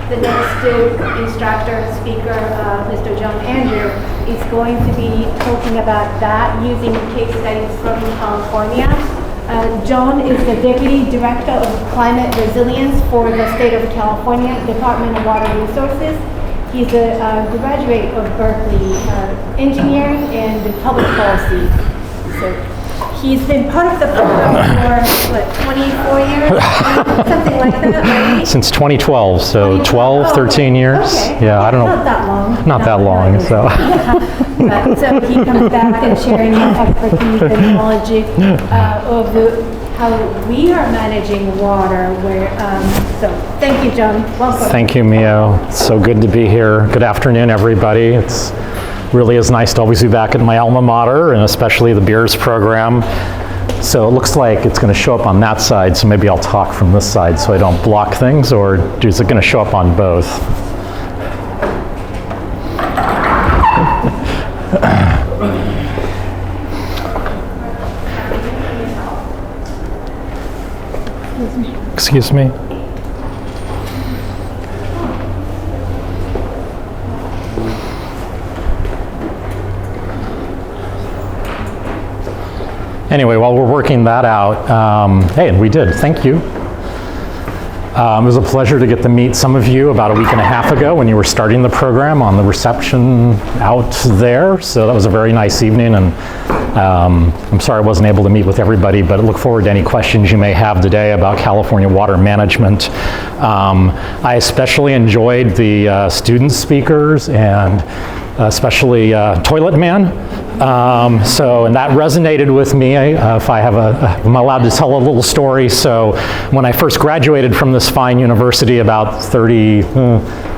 The next instructor, speaker, Mr. John Andrew, is going to be talking about that using case studies from California. John is the Deputy Director of Climate Resilience for the State of California Department of Water Resources. He's a graduate of Berkeley Engineering and Public Policy. So he's been part of the program for, 24 years? Something like that, right? Since 2012, so 12, 13 years. Okay. Yeah, I don't know. Not that long. Not that long, so. Yeah. So he comes back and sharing his expertise and knowledge of how we are managing water. So thank you, John. Welcome. Thank you, Mio. It's so good to be here. Good afternoon, everybody. It's really is nice to always be back at my alma mater, and especially the Beers program. So it looks like it's going to show up on that side, so maybe I'll talk from this side so I don't block things, or is it going to show up on both? Excuse me. Anyway, while we're working that out, hey, we did, thank you. It was a pleasure to get to meet some of you about a week and a half ago when you were starting the program on the reception out there. So that was a very nice evening, and I'm sorry I wasn't able to meet with everybody, but I look forward to any questions you may have today about California water management. I especially enjoyed the student speakers, and especially Toilet Man. And that resonated with me. I'm allowed to tell a little story. So when I first graduated from this fine university about 30,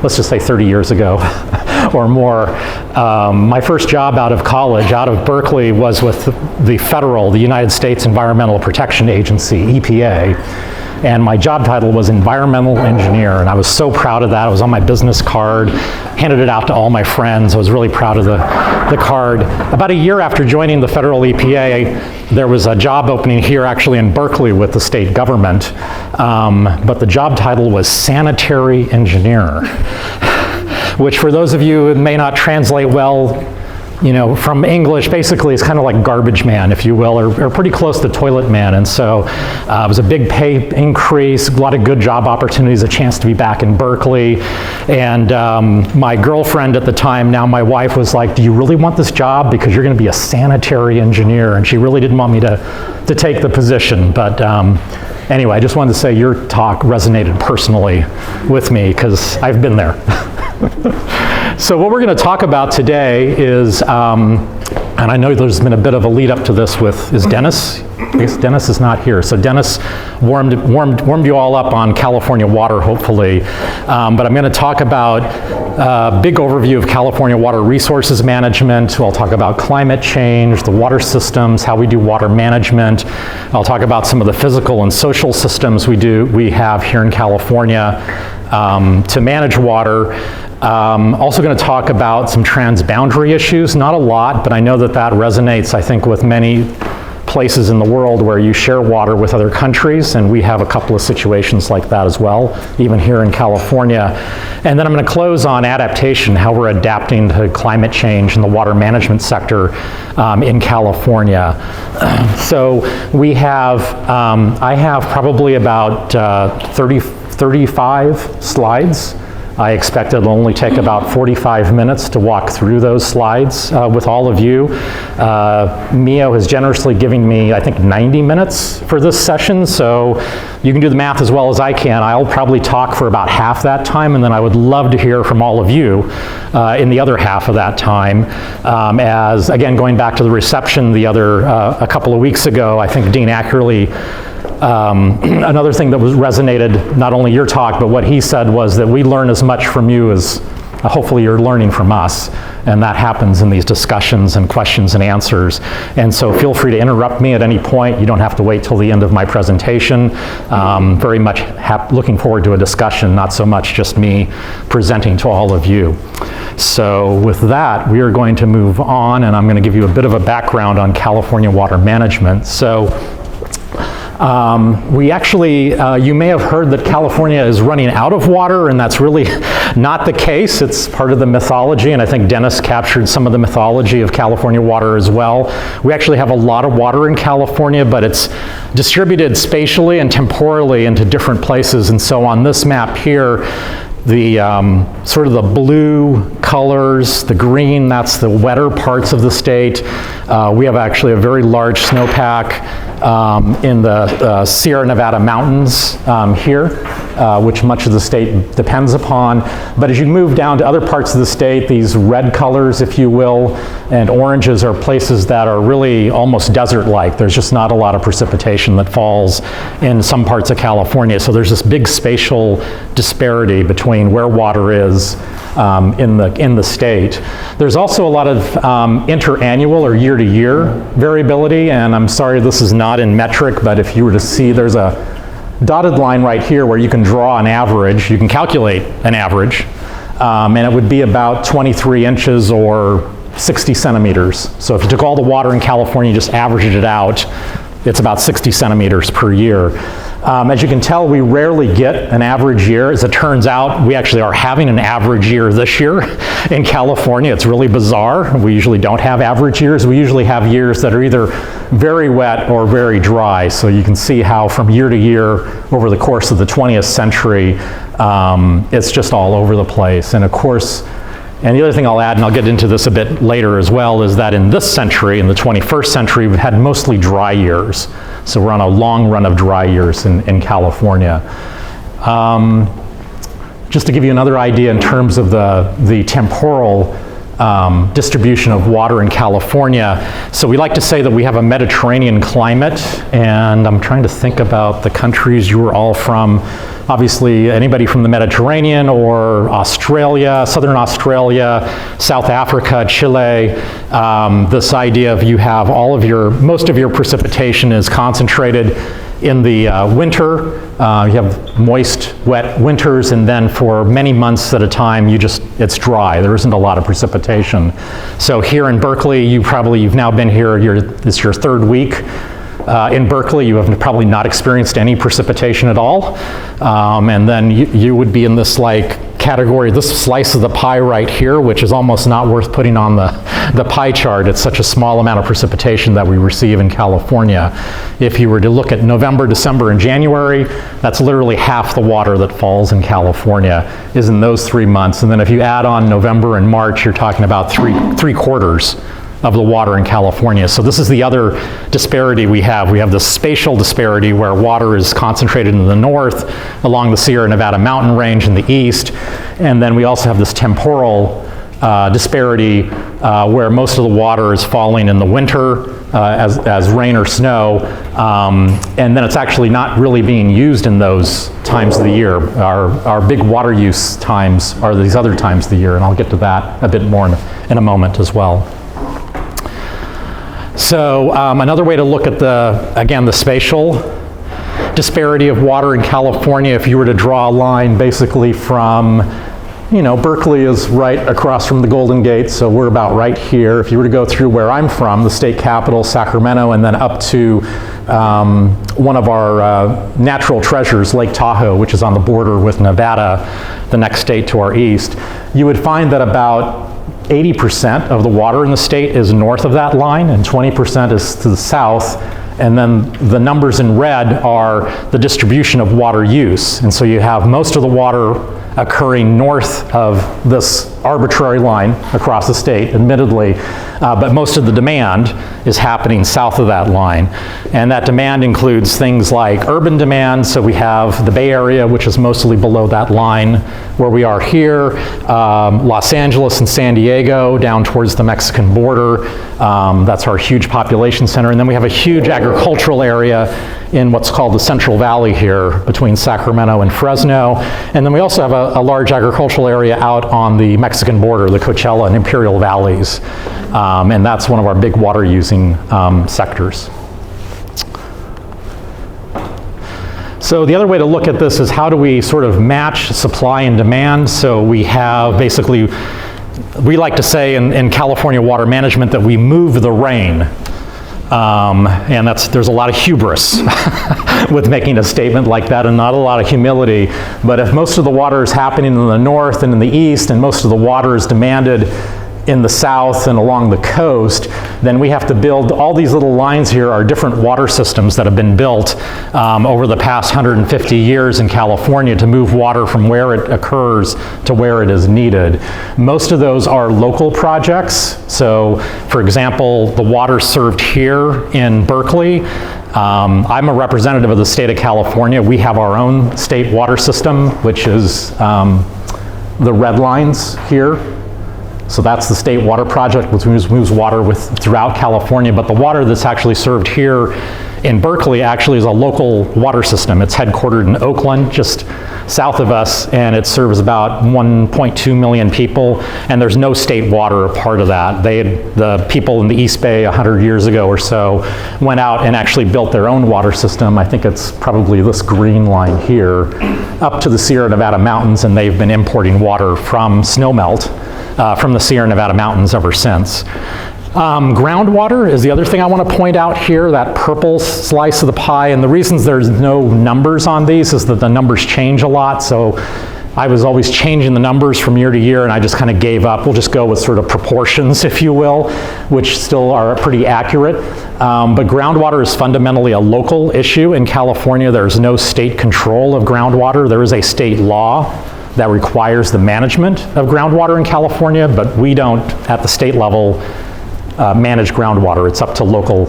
let's just say 30 years ago or more, my first job out of college, out of Berkeley, was with the United States Environmental Protection Agency, EPA. And my job title was environmental engineer, and I was so proud of that. It was on my business card, handed it out to all my friends. I was really proud of the card. About a year after joining the federal EPA, there was a job opening here actually in Berkeley with the state government, but the job title was sanitary engineer, which for those of you who may not translate well, from English, basically it's kind of like garbage man, if you will, or pretty close to toilet man. And so it was a big pay increase, a lot of good job opportunities, a chance to be back in Berkeley. And my girlfriend at the time, now my wife, was like, do you really want this job? Because you're going to be a sanitary engineer. And she really didn't want me to take the position. But anyway, I just wanted to say your talk resonated personally with me because I've been there. So what we're going to talk about today is, and I know there's been a bit of a lead up to this is Dennis? I guess Dennis is not here. So Dennis warmed you all up on California water, hopefully. But I'm going to talk about a big overview of California water resources management. I'll talk about climate change, the water systems, how we do water management. I'll talk about some of the physical and social systems we have here in California to manage water. Also going to talk about some transboundary issues, not a lot, but I know that resonates, I think, with many places in the world where you share water with other countries, and we have a couple of situations like that as well, even here in California. And then I'm going to close on adaptation, how we're adapting to climate change in the water management sector in California. So we have, I have probably about 35 slides. I expect it'll only take about 45 minutes to walk through those slides with all of you. Mio has generously given me, I think, 90 minutes for this session, so you can do the math as well as I can. I'll probably talk for about half that time, and then I would love to hear from all of you in the other half of that time. As, again, going back to the reception a couple of weeks ago, I think Dean accurately another thing that resonated, not only your talk, but what he said, was that we learn as much from you as hopefully you're learning from us. And that happens in these discussions and questions and answers. And so feel free to interrupt me at any point. You don't have to wait till the end of my presentation. Very much looking forward to a discussion, not so much just me presenting to all of you. So with that, we are going to move on, and I'm going to give you a bit of a background on California water management. So We actually, you may have heard that California is running out of water, and that's really not the case. It's part of the mythology, and I think Dennis captured some of the mythology of California water as well. We actually have a lot of water in California, but it's distributed spatially and temporally into different places. And so on this map here, the sort of the blue colors, the green, that's the wetter parts of the state. We have actually a very large snowpack in the Sierra Nevada mountains here, which much of the state depends upon. But as you move down to other parts of the state, these red colors, if you will, and oranges are places that are really almost desert-like. There's just not a lot of precipitation that falls in some parts of California. So there's this big spatial disparity between where water is in the state. There's also a lot of interannual or year-to-year variability, and I'm sorry this is not in metric, but if you were to see, there's a dotted line right here where you can draw an average. You can calculate an average, and it would be about 23 inches or 60 centimeters. So if you took all the water in California, just averaged it out, it's about 60 centimeters per year. As you can tell, we rarely get an average year. As it turns out, we actually are having an average year this year in California. It's really bizarre. We usually don't have average years. We usually have years that are either very wet or very dry. So you can see how from year to year over the course of the 20th century, it's just all over the place. And of course, and the other thing I'll add, and I'll get into this a bit later as well, is that in this century, in the 21st century, we've had mostly dry years. So we're on a long run of dry years in California. Just to give you another idea in terms of the temporal distribution of water in California. So we like to say that we have a Mediterranean climate, and I'm trying to think about the countries you were all from. Obviously, anybody from the Mediterranean or Australia, Southern Australia, South Africa, Chile, this idea of you have most of your precipitation is concentrated in the winter. You have moist, wet winters, and then for many months at a time, it's dry. There isn't a lot of precipitation. So here in Berkeley, you've now been here, this is your third week. In Berkeley, you have probably not experienced any precipitation at all. And then you would be in this category, this slice of the pie right here, which is almost not worth putting on the pie chart. It's such a small amount of precipitation that we receive in California. If you were to look at November, December, and January, that's literally half the water that falls in California is in those 3 months. And then if you add on November and March, you're talking about three quarters of the water in California. So this is the other disparity we have. We have the spatial disparity where water is concentrated in the north along the Sierra Nevada mountain range in the east. And then we also have this temporal disparity where most of the water is falling in the winter as rain or snow. And then it's actually not really being used in those times of the year. Our big water use times are these other times of the year, and I'll get to that a bit more in a moment as well. So another way to look at the spatial disparity of water in California, if you were to draw a line basically from, Berkeley is right across from the Golden Gate, so we're about right here. If you were to go through where I'm from, the state capital, Sacramento, and then up to one of our natural treasures, Lake Tahoe, which is on the border with Nevada, the next state to our east, you would find that about 80% of the water in the state is north of that line, and 20% is to the south. And then the numbers in red are the distribution of water use. And so you have most of the water occurring north of this arbitrary line across the state, admittedly, but most of the demand is happening south of that line. And that demand includes things like urban demand. So we have the Bay Area, which is mostly below that line where we are here, Los Angeles and San Diego down towards the Mexican border. That's our huge population center. And then we have a huge agricultural area in what's called the Central Valley here between Sacramento and Fresno. And then we also have a large agricultural area out on the Mexican border, the Coachella and Imperial Valleys. And that's one of our big water using sectors. So the other way to look at this is how do we sort of match supply and demand? So we have basically, we like to say in California water management that we move the rain. And there's a lot of hubris with making a statement like that and not a lot of humility. But if most of the water is happening in the north and in the east, and most of the water is demanded in the south and along the coast, then we have to build, all these little lines here are different water systems that have been built over the past 150 years in California to move water from where it occurs to where it is needed. Most of those are local projects. So, for example, the water served here in Berkeley, I'm a representative of the state of California. We have our own state water system, which is the red lines here. So that's the state water project, which moves water throughout California. But the water that's actually served here in Berkeley actually is a local water system. It's headquartered in Oakland, just south of us, and it serves about 1.2 million people. And there's no state water a part of that. The people in the East Bay 100 years ago or so went out and actually built their own water system. I think it's probably this green line here, up to the Sierra Nevada mountains, and they've been importing water from snowmelt from the Sierra Nevada mountains ever since. Groundwater is the other thing I want to point out here, that purple slice of the pie. And the reasons there's no numbers on these is that the numbers change a lot. So I was always changing the numbers from year to year, and I just kind of gave up. We'll just go with sort of proportions, if you will, which still are pretty accurate. But groundwater is fundamentally a local issue in California. There's no state control of groundwater. There is a state law that requires the management of groundwater in California, but we don't, at the state level, manage groundwater. It's up to local,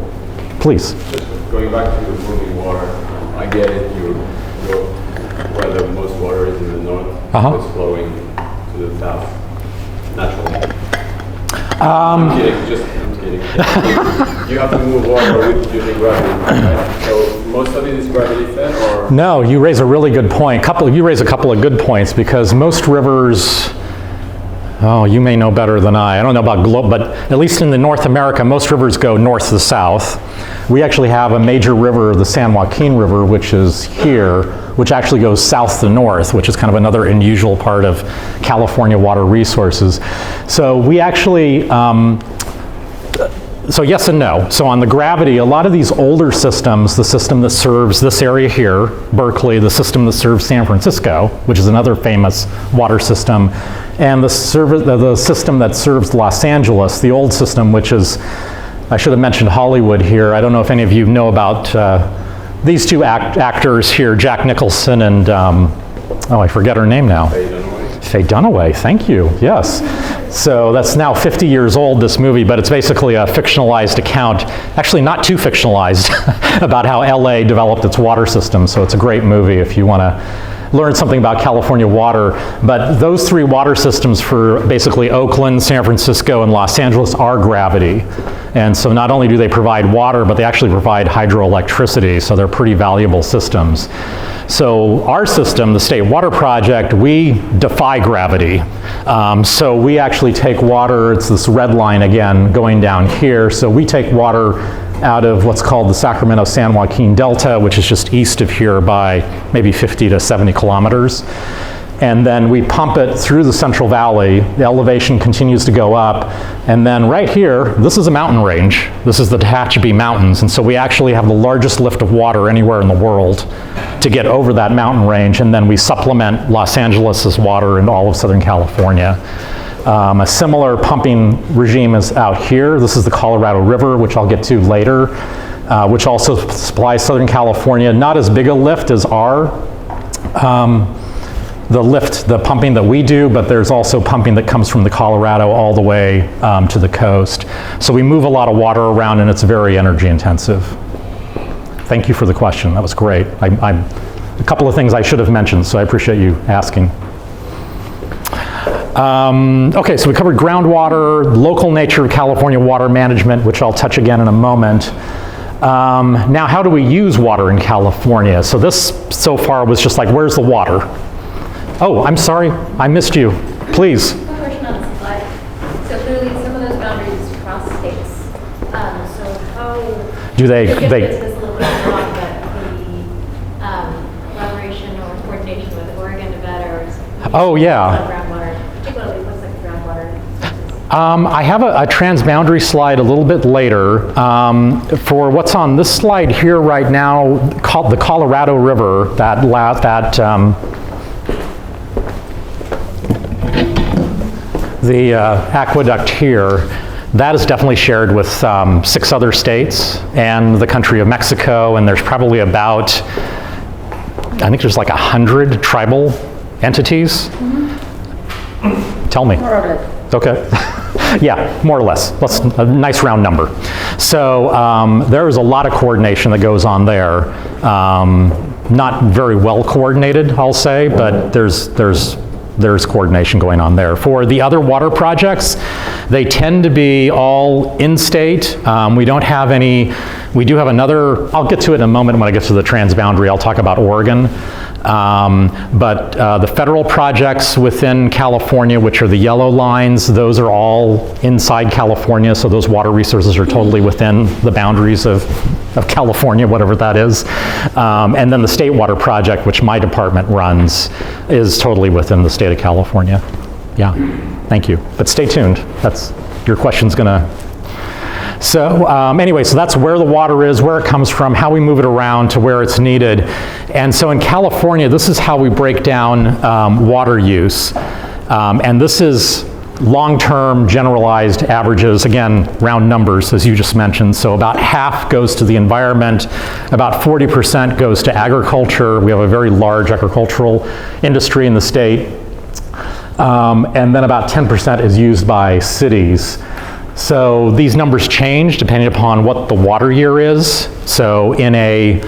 please. Just going back to the moving water, I get it, where the most water is in the north, it's flowing to the south, naturally. I'm kidding. You have to move water using gravity, right? So most of it is gravity fed, or? No, you raise a really good point. You raise a couple of good points, because most rivers, you may know better than I don't know about globe, but at least in North America, most rivers go north to south. We actually have a major river, the San Joaquin River, which is here, which actually goes south to north, which is kind of another unusual part of California water resources. So we actually, so yes and no. So on the gravity, a lot of these older systems, the system that serves this area here, Berkeley, the system that serves San Francisco, which is another famous water system, and the system that serves Los Angeles, the old system, which is, I should have mentioned Hollywood here. I don't know if any of you know about these two actors here, Jack Nicholson and, I forget her name now. Faye Dunaway, thank you, yes. So that's now 50 years old, this movie, but it's basically a fictionalized account, actually not too fictionalized, about how LA developed its water system. So it's a great movie if you want to learn something about California water. But those three water systems for basically Oakland, San Francisco, and Los Angeles are gravity. And so not only do they provide water, but they actually provide hydroelectricity, so they're pretty valuable systems. So our system, the State Water Project, we defy gravity. So we actually take water, it's this red line again, going down here. So we take water out of what's called the Sacramento-San Joaquin Delta, which is just east of here by maybe 50 to 70 kilometers. And then we pump it through the Central Valley. The elevation continues to go up. And then right here, this is a mountain range. This is the Tehachapi Mountains. And so we actually have the largest lift of water anywhere in the world to get over that mountain range. And then we supplement Los Angeles' water and all of Southern California. A similar pumping regime is out here. This is the Colorado River, which I'll get to later, which also supplies Southern California. Not as big a lift as our the pumping that we do, but there's also pumping that comes from the Colorado all the way to the coast. So we move a lot of water around, and it's very energy intensive. Thank you for the question. That was great. A couple of things I should have mentioned, so I appreciate you asking. Okay, so we covered groundwater, local nature of California water management, which I'll touch again in a moment. Now, how do we use water in California? So this so far was just like, where's the water? Oh, I'm sorry, I missed you. Please. A question on the slide. So clearly, some of those boundaries cross states. So how do they? This a little bit wrong, but the collaboration or coordination with Oregon, Nevada, or oh yeah. Groundwater, particularly what's like groundwater. I have a transboundary slide a little bit later. For what's on this slide here right now, called the Colorado River, the aqueduct here, that is definitely shared with 6 other states and the country of Mexico, and there's probably about, I think there's like 100 tribal entities. Tell me. More or less. Okay. Yeah, more or less. That's a nice round number. So there is a lot of coordination that goes on there. Not very well coordinated, I'll say, but there's coordination going on there. For the other water projects, they tend to be all in-state. We don't have any, we do have another, I'll get to it in a moment when I get to the transboundary, I'll talk about Oregon. But the federal projects within California, which are the yellow lines, those are all inside California, so those water resources are totally within the boundaries of California, whatever that is. And then the state water project, which my department runs, is totally within the state of California. Yeah, thank you. But stay tuned. That's, your question's gonna. So anyway, so that's where the water is, where it comes from, how we move it around to where it's needed. And so in California, this is how we break down water use. And this is long-term generalized averages, again, round numbers, as you just mentioned. So about half goes to the environment, about 40% goes to agriculture. We have a very large agricultural industry in the state. And then about 10% is used by cities. So these numbers change depending upon what the water year is. So in a,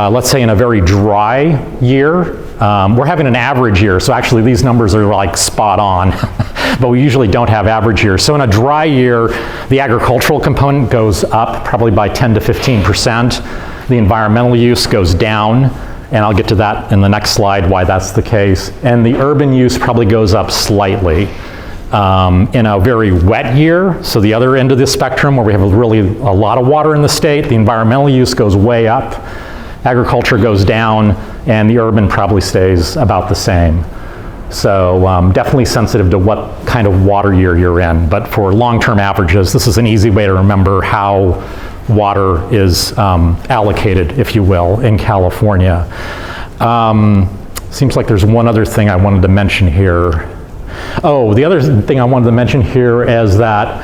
let's say in a very dry year, we're having an average year. So actually these numbers are like spot on, but we usually don't have average years. So in a dry year, the agricultural component goes up probably by 10 to 15%. The environmental use goes down, and I'll get to that in the next slide, why that's the case. And the urban use probably goes up slightly. In a very wet year, so the other end of the spectrum where we have really a lot of water in the state, the environmental use goes way up, agriculture goes down, and the urban probably stays about the same. So definitely sensitive to what kind of water year you're in, but for long-term averages, this is an easy way to remember how water is allocated, if you will, in California. Seems like there's one other thing I wanted to mention here. Oh, the other thing I wanted to mention here is that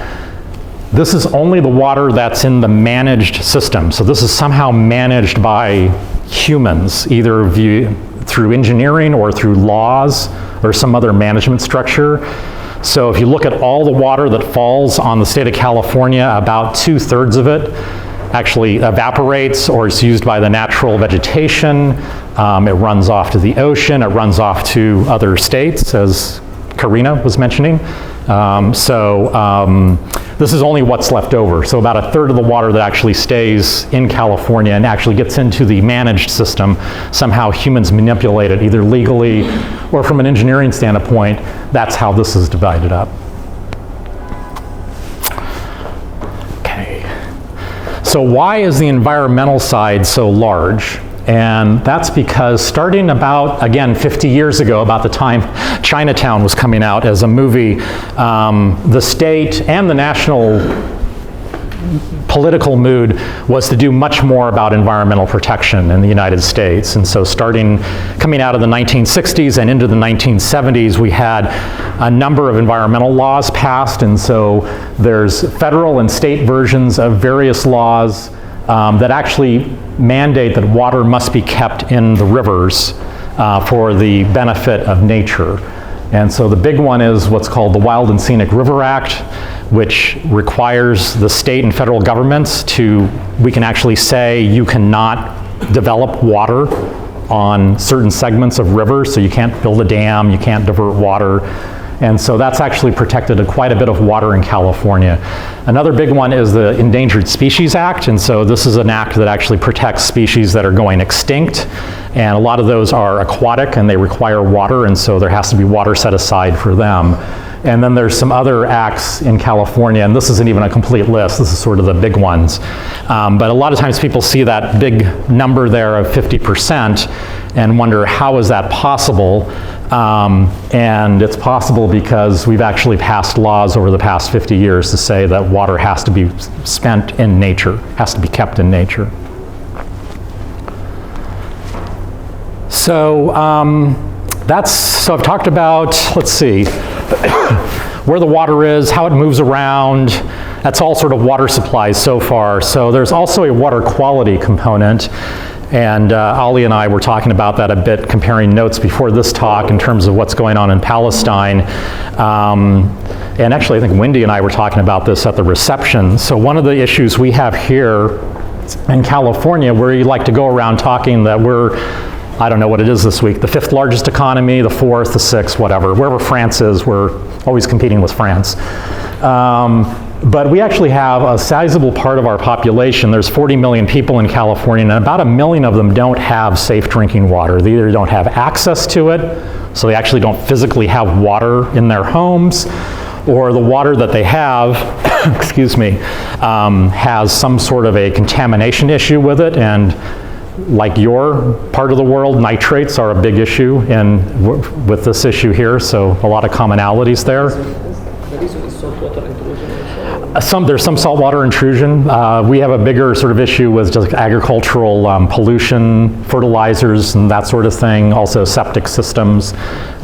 this is only the water that's in the managed system. So this is somehow managed by humans, either through engineering or through laws or some other management structure. So if you look at all the water that falls on the state of California, about 2/3 of it actually evaporates or is used by the natural vegetation. It runs off to the ocean, it runs off to other states, as Karina was mentioning. This is only what's left over. So about 1/3 of the water that actually stays in California and actually gets into the managed system, somehow humans manipulate it either legally or from an engineering standpoint. That's how this is divided up. Okay. So why is the environmental side so large? And that's because starting about, again, 50 years ago, about the time Chinatown was coming out as a movie, the state and the national political mood was to do much more about environmental protection in the United States. And so coming out of the 1960s and into the 1970s, we had a number of environmental laws passed. And so there's federal and state versions of various laws that actually mandate that water must be kept in the rivers for the benefit of nature. And so the big one is what's called the Wild and Scenic River Act, which requires the state and federal governments we can actually say you cannot develop water on certain segments of rivers, so you can't build a dam, you can't divert water. And so that's actually protected quite a bit of water in California. Another big one is the Endangered Species Act, and so this is an act that actually protects species that are going extinct, and a lot of those are aquatic and they require water, and so there has to be water set aside for them. And then there's some other acts in California, and this isn't even a complete list, this is sort of the big ones. But a lot of times people see that big number there of 50% and wonder, how is that possible? And it's possible because we've actually passed laws over the past 50 years to say that water has to be spent in nature, has to be kept in nature. So so I've talked about, let's see, where the water is, how it moves around. That's all sort of water supplies so far. So there's also a water quality component. And Ali and I were talking about that a bit, comparing notes before this talk in terms of what's going on in Palestine. And actually, I think Wendy and I were talking about this at the reception. So one of the issues we have here in California, where you like to go around talking that we're, I don't know what it is this week, the 5th largest economy, the 4th, the 6th, whatever. Wherever France is, we're always competing with France. But we actually have a sizable part of our population. There's 40 million people in California, and about 1 million of them don't have safe drinking water. They either don't have access to it, so they actually don't physically have water in their homes, or the water that they have, excuse me, has some sort of a contamination issue with it. And like your part of the world, nitrates are a big issue with this issue here, so a lot of commonalities there. There's some saltwater intrusion. We have a bigger sort of issue with just agricultural pollution, fertilizers, and that sort of thing. Also septic systems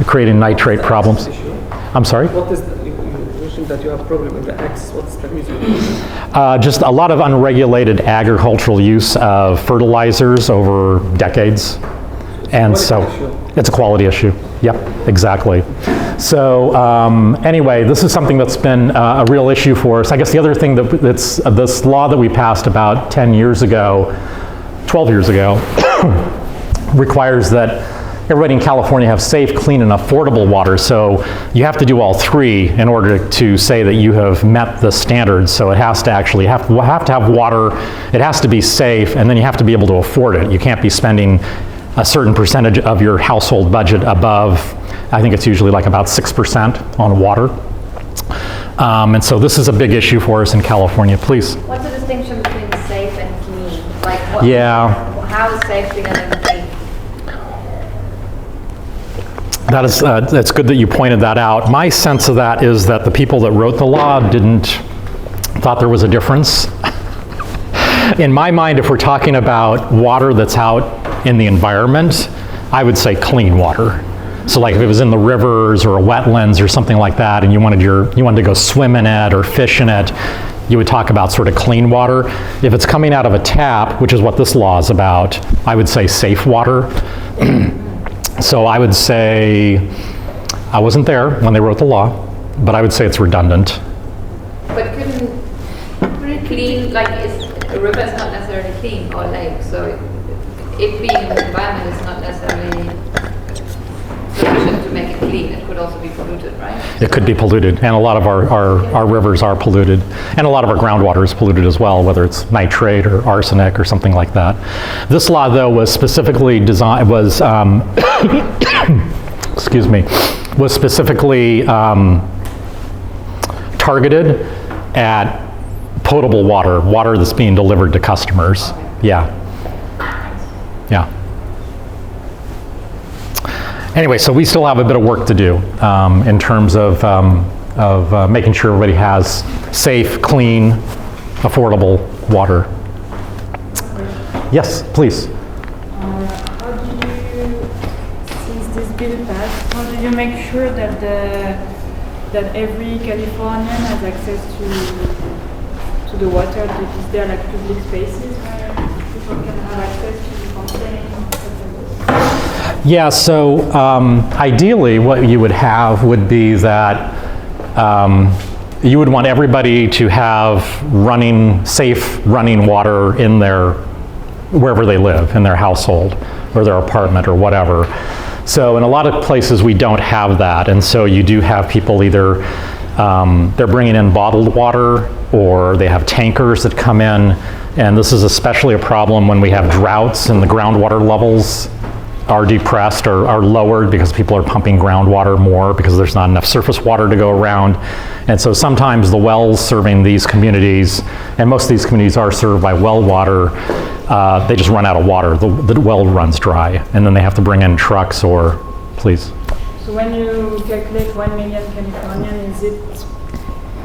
creating nitrate problems. I'm sorry? What is you mentioned that you have a problem with the X. What's the reason? Just a lot of unregulated agricultural use of fertilizers over decades. And so it's a quality issue. Yep, exactly. So anyway, this is something that's been a real issue for us. I guess the other thing that's this law that we passed about 10 years ago, 12 years ago, requires that everybody in California have safe, clean, and affordable water. So you have to do all three in order to say that you have met the standards. So it has to actually have to have water, it has to be safe, and then you have to be able to afford it. You can't be spending a certain percentage of your household budget above, I think it's usually like about 6% on water. And so this is a big issue for us in California. Please. What's the distinction between safe and clean? Like what, how is safe bigger than clean? That is, that's good that you pointed that out. My sense of that is that the people that wrote the law thought there was a difference. In my mind, if we're talking about water that's out in the environment, I would say clean water. So like if it was in the rivers or wetlands or something like that, and you wanted to go swim in it or fish in it, you would talk about sort of clean water. If it's coming out of a tap, which is what this law is about, I would say safe water. So I would say, I wasn't there when they wrote the law, but I would say it's redundant. But couldn't clean, like a river is not necessarily clean, or lake, so it being in the environment is not necessarily sufficient to make it clean. It could also be polluted, right? It could be polluted, and a lot of our rivers are polluted, and a lot of our groundwater is polluted as well, whether it's nitrate or arsenic or something like that. This law, though, was specifically designed, excuse me, was specifically targeted at potable water, water that's being delivered to customers. Yeah. Yeah. Anyway, so we still have a bit of work to do in terms of making sure everybody has safe, clean, affordable water. Yes, please. How do you, since this bill passed, how do you make sure that that every Californian has access to the water? Is there like public spaces where people can have access to the fountain? Yeah, so ideally what you would have would be that you would want everybody to have safe running water in wherever they live, in their household or their apartment or whatever. So in a lot of places we don't have that, and so you do have people either they're bringing in bottled water or they have tankers that come in, and this is especially a problem when we have droughts and the groundwater levels are depressed or are lowered because people are pumping groundwater more because there's not enough surface water to go around. And so sometimes the wells serving these communities, and most of these communities are served by well water, they just run out of water. The well runs dry, and then they have to bring in trucks or, please. So So when you calculate 1 million Californian, is it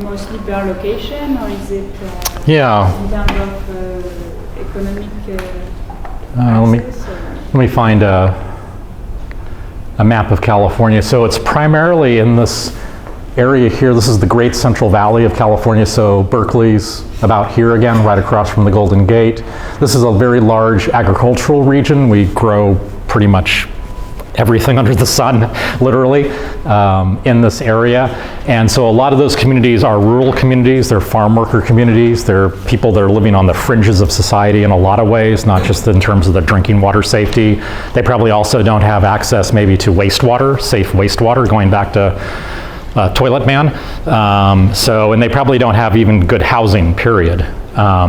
mostly per location, or is it Yeah. in terms of economic access? Let me find a map of California. So it's primarily in this area here. This is the Great Central Valley of California. So Berkeley's about here again, right across from the Golden Gate. This is a very large agricultural region. We grow pretty much everything under the sun, literally, in this area. And so a lot of those communities are rural communities. They're farm worker communities. They're people that are living on the fringes of society in a lot of ways, not just in terms of the drinking water safety. They probably also don't have access maybe to wastewater, safe wastewater, going back to Toilet Man. And they probably don't have even good housing, period.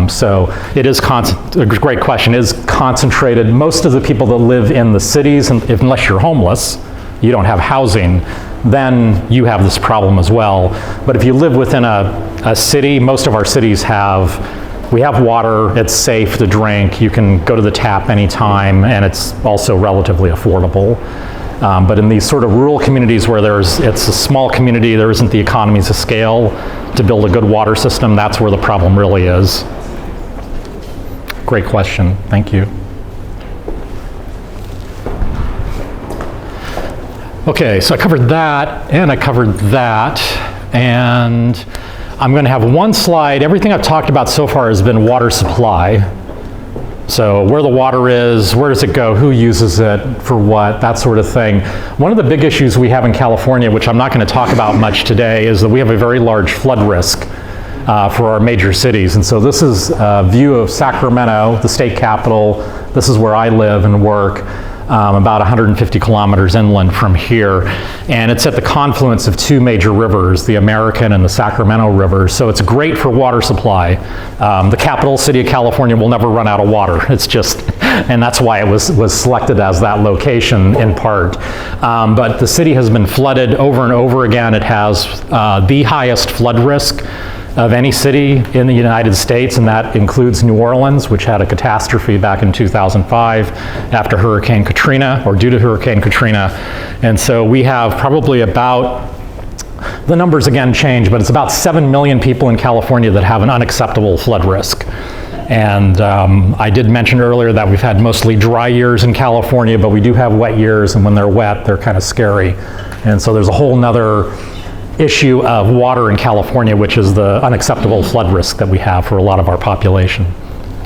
So it is a great question. It is concentrated. Most of the people that live in the cities, and unless you're homeless, you don't have housing, then you have this problem as well. But if you live within a city, most of our cities we have water, it's safe to drink, you can go to the tap anytime, and it's also relatively affordable. But in these sort of rural communities where it's a small community, there isn't the economies of scale to build a good water system, that's where the problem really is. Great question, thank you. Okay, so I covered that, and I covered that, and I'm going to have one slide. Everything I've talked about so far has been water supply. So where the water is, where does it go, who uses it, for what, that sort of thing. One of the big issues we have in California, which I'm not going to talk about much today, is that we have a very large flood risk for our major cities. And so this is a view of Sacramento, the state capital. This is where I live and work, about 150 kilometers inland from here. And it's at the confluence of two major rivers, the American and the Sacramento rivers. So it's great for water supply. The capital city of California will never run out of water. It's just, and that's why it was selected as that location in part. But the city has been flooded over and over again. It has the highest flood risk of any city in the United States, and that includes New Orleans, which had a catastrophe back in 2005 after Hurricane Katrina, or due to Hurricane Katrina. And so we have probably about, the numbers again change, but it's about 7 million people in California that have an unacceptable flood risk. And I did mention earlier that we've had mostly dry years in California, but we do have wet years, and when they're wet, they're kind of scary. And so there's a whole nother issue of water in California, which is the unacceptable flood risk that we have for a lot of our population.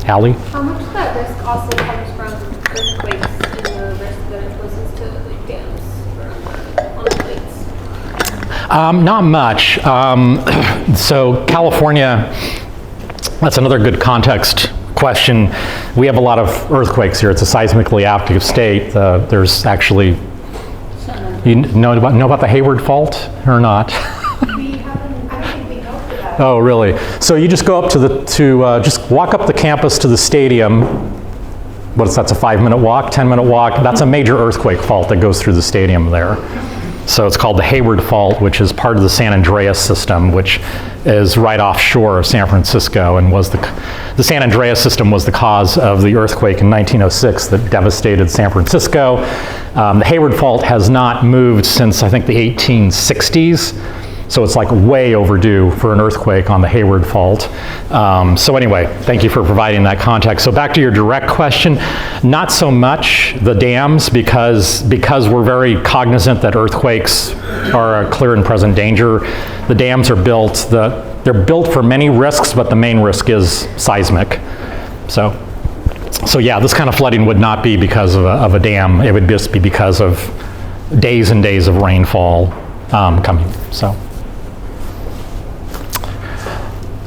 Allie? How much of that risk also comes from earthquakes and the risk that it poses to like dams on the plates? Not much. So California, that's another good context question. We have a lot of earthquakes here. It's a seismically active state. There's actually, you know about the Hayward Fault or not? We haven't, I don't think we know for that. Oh, really? So you just go up just walk up the campus to the stadium. That's a 5-minute walk, 10-minute walk. That's a major earthquake fault that goes through the stadium there. So it's called the Hayward Fault, which is part of the San Andreas system, which is right offshore of San Francisco, and was the San Andreas system was the cause of the earthquake in 1906 that devastated San Francisco. The Hayward Fault has not moved since, I think, the 1860s. So it's like way overdue for an earthquake on the Hayward Fault. So anyway, thank you for providing that context. So back to your direct question, not so much the dams, because we're very cognizant that earthquakes are a clear and present danger. The dams are built, they're built for many risks, but the main risk is seismic. So yeah, this kind of flooding would not be because of a dam. It would just be because of days and days of rainfall coming. So.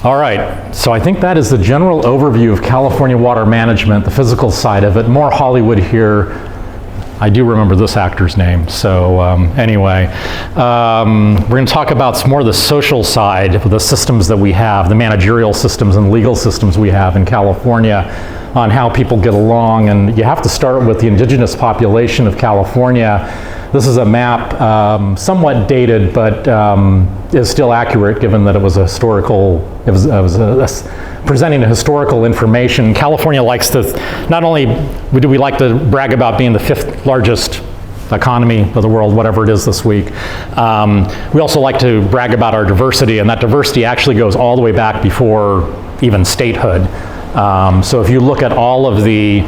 All right, so I think that is the general overview of California water management, the physical side of it. More Hollywood here. I do remember this actor's name. So anyway, we're going to talk about some more of the social side of the systems that we have, the managerial systems and legal systems we have in California, on how people get along. And you have to start with the indigenous population of California. This is a map, somewhat dated, but is still accurate given that it was a historical, it was presenting a historical information. California likes to, not only do we like to brag about being the 5th largest economy of the world, whatever it is this week. We also like to brag about our diversity, and that diversity actually goes all the way back before even statehood. So if you look at all of the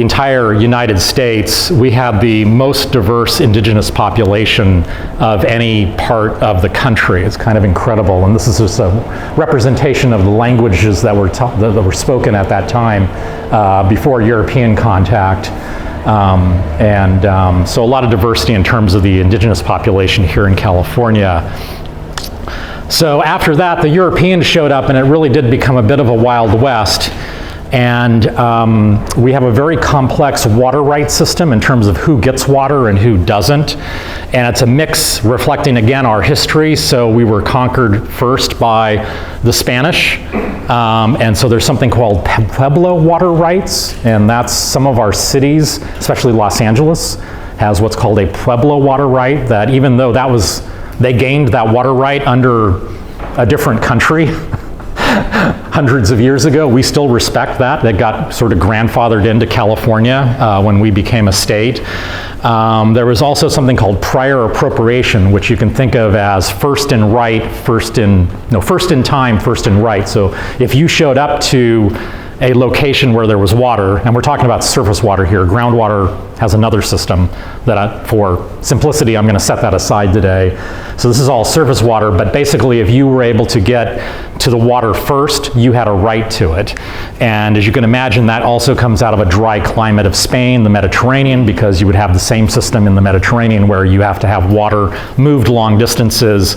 entire United States, we have the most diverse indigenous population of any part of the country. It's kind of incredible, and this is just a representation of the languages that were spoken at that time before European contact. So a lot of diversity in terms of the indigenous population here in California. So after that, the Europeans showed up, and it really did become a bit of a Wild West. And we have a very complex water rights system in terms of who gets water and who doesn't. And it's a mix reflecting, again, our history. So we were conquered first by the Spanish. And so there's something called Pueblo water rights. And that's some of our cities, especially Los Angeles, has what's called a Pueblo water right, that even though they gained that water right under a different country, hundreds of years ago, we still respect that. That got sort of grandfathered into California when we became a state. There was also something called prior appropriation, which you can think of as first in right, first in time, first in right. So if you showed up to a location where there was water, and we're talking about surface water here, groundwater has another system that for simplicity, I'm going to set that aside today. So this is all surface water, but basically if you were able to get to the water first, you had a right to it. And as you can imagine, that also comes out of a dry climate of Spain, the Mediterranean, because you would have the same system in the Mediterranean where you have to have water moved long distances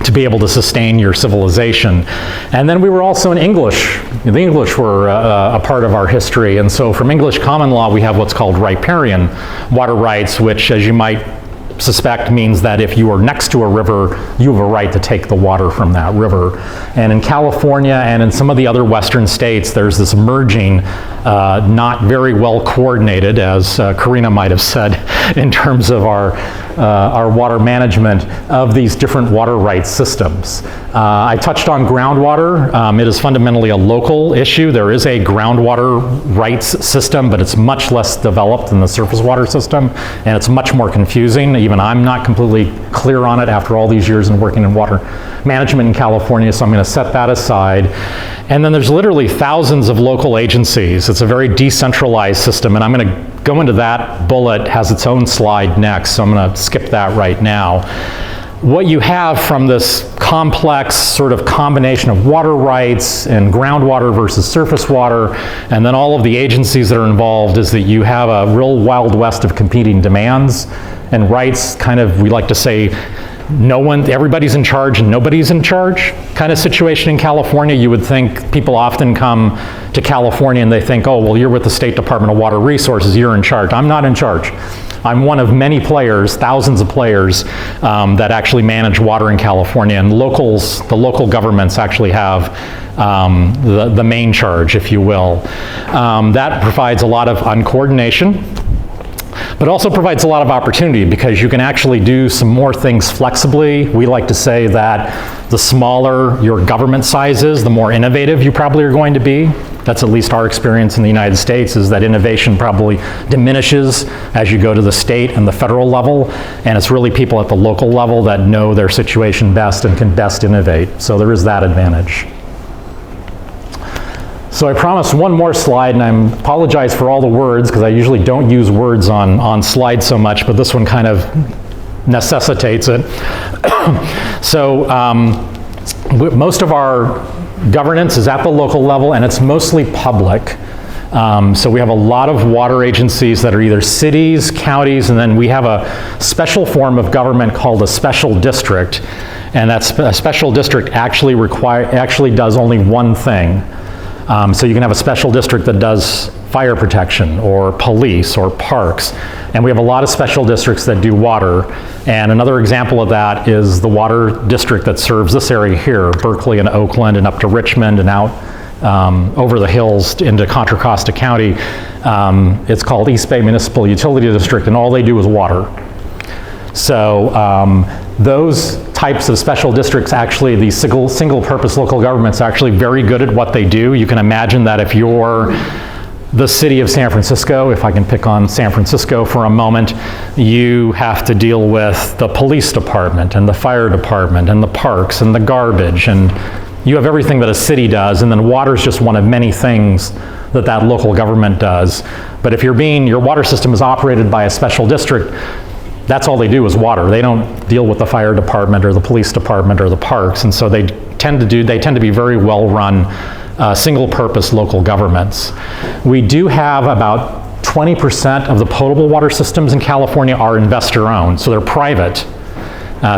to be able to sustain your civilization. And then we were also in English. The English were a part of our history, and so from English common law we have what's called riparian water rights, which, as you might suspect, means that if you are next to a river, you have a right to take the water from that river. And in California and in some of the other western states, there's this merging, not very well coordinated, as Karina might have said, in terms of our water management of these different water rights systems. I touched on groundwater. It is fundamentally a local issue. There is a groundwater rights system, but it's much less developed than the surface water system, and it's much more confusing. Even I'm not completely clear on it after all these years in working in water management in California, so I'm going to set that aside. And then there's literally thousands of local agencies. It's a very decentralized system, and I'm going to go into that bullet, has its own slide next, so I'm going to skip that right now. What you have from this complex sort of combination of water rights and groundwater versus surface water, and then all of the agencies that are involved, is that you have a real Wild West of competing demands and rights, kind of, we like to say, everybody's in charge and nobody's in charge kind of situation in California. You would think people often come to California and they think, oh, well, you're with the State Department of Water Resources, you're in charge. I'm not in charge. I'm one of many players, thousands of players, that actually manage water in California, and the local governments actually have the main charge, if you will. That provides a lot of uncoordination, but also provides a lot of opportunity because you can actually do some more things flexibly. We like to say that the smaller your government size is, the more innovative you probably are going to be. That's at least our experience in the United States, is that innovation probably diminishes as you go to the state and the federal level, and it's really people at the local level that know their situation best and can best innovate. So there is that advantage. So I promised one more slide, and I apologize for all the words because I usually don't use words on slides so much, but this one kind of necessitates it. So most of our governance is at the local level, and it's mostly public. So we have a lot of water agencies that are either cities, counties, and then we have a special form of government called a special district, and that a special district actually does only one thing. So you can have a special district that does fire protection or police or parks, and we have a lot of special districts that do water. And another example of that is the water district that serves this area here, Berkeley and Oakland and up to Richmond and out over the hills into Contra Costa County. It's called East Bay Municipal Utility District, and all they do is water. So those types of special districts, actually, these single purpose local governments are actually very good at what they do. You can imagine that if you're the city of San Francisco, if I can pick on San Francisco for a moment, you have to deal with the police department and the fire department and the parks and the garbage, and you have everything that a city does, and then water is just one of many things that that local government does. But if your water system is operated by a special district, that's all they do is water. They don't deal with the fire department or the police department or the parks, and so they tend to be very well-run, single-purpose local governments. We do have about 20% of the potable water systems in California are investor-owned, so they're private.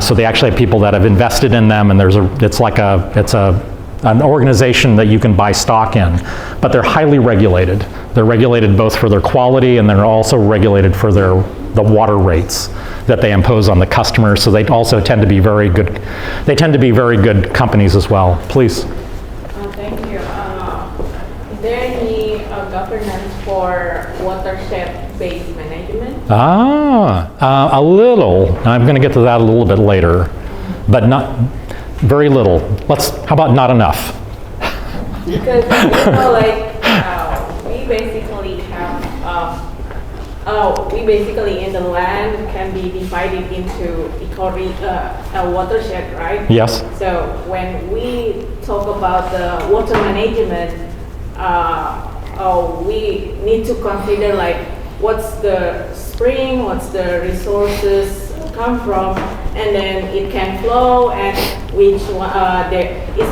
So they actually have people that have invested in them, and it's an organization that you can buy stock in. But they're highly regulated. They're regulated both for their quality, and they're also regulated for the water rates that they impose on the customers. So they also tend to be very good. They tend to be very good companies as well. Please. Thank you. Is there any governance for watershed-based management? A little. I'm going to get to that a little bit later, but not very little. How about not enough? Because we basically have in the land can be divided into a watershed, right? Yes. So when we talk about the water management, we need to consider like what's the spring, what's the resources come from, and then it can flow, and which is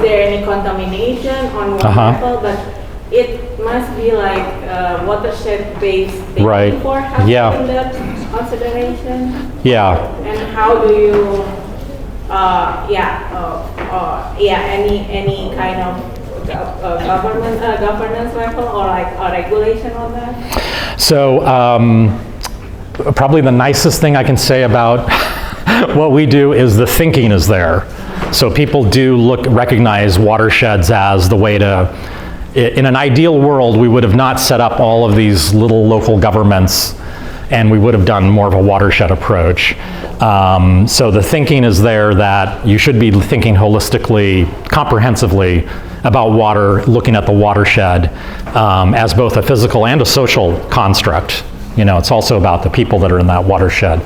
there any contamination on one level, but it must be like watershed-based thinking right. for having that consideration. Yeah. And how do you, any kind of governance level or like a regulation on that? So probably the nicest thing I can say about what we do is the thinking is there. So people do recognize watersheds as the way to. In an ideal world, we would have not set up all of these little local governments, and we would have done more of a watershed approach. So the thinking is there that you should be thinking holistically, comprehensively about water, looking at the watershed as both a physical and a social construct. It's also about the people that are in that watershed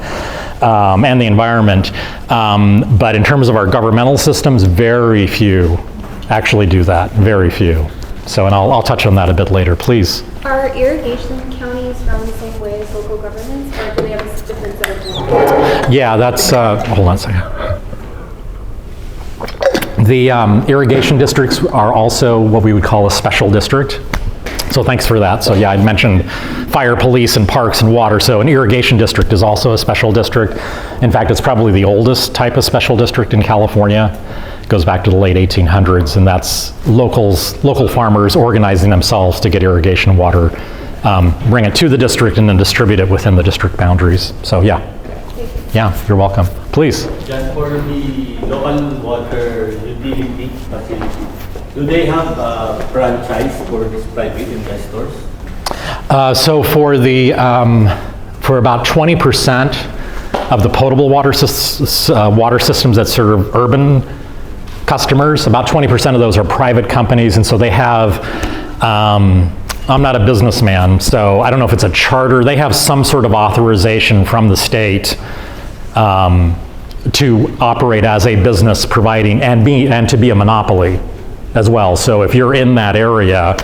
and the environment. But in terms of our governmental systems, very few actually do that, very few. So, and I'll touch on that a bit later, please. Are irrigation counties run the same way as local governments, or do they have a different set of rules? Yeah, that's, hold on a second. The irrigation districts are also what we would call a special district. So thanks for that. So yeah, I mentioned fire, police, and parks and water. So an irrigation district is also a special district. In fact, it's probably the oldest type of special district in California. Goes back to the late 1800s, and that's local farmers organizing themselves to get irrigation water, bring it to the district, and then distribute it within the district boundaries. So yeah, you're welcome. Please. Just for the local water utility facility, do they have a franchise for these private investors? So for about 20% of the potable water systems that serve urban customers, about 20% of those are private companies, and so they have, I'm not a businessman, so I don't know if it's a charter, they have some sort of authorization from the state to operate as a business providing and to be a monopoly as well. So if you're in that area,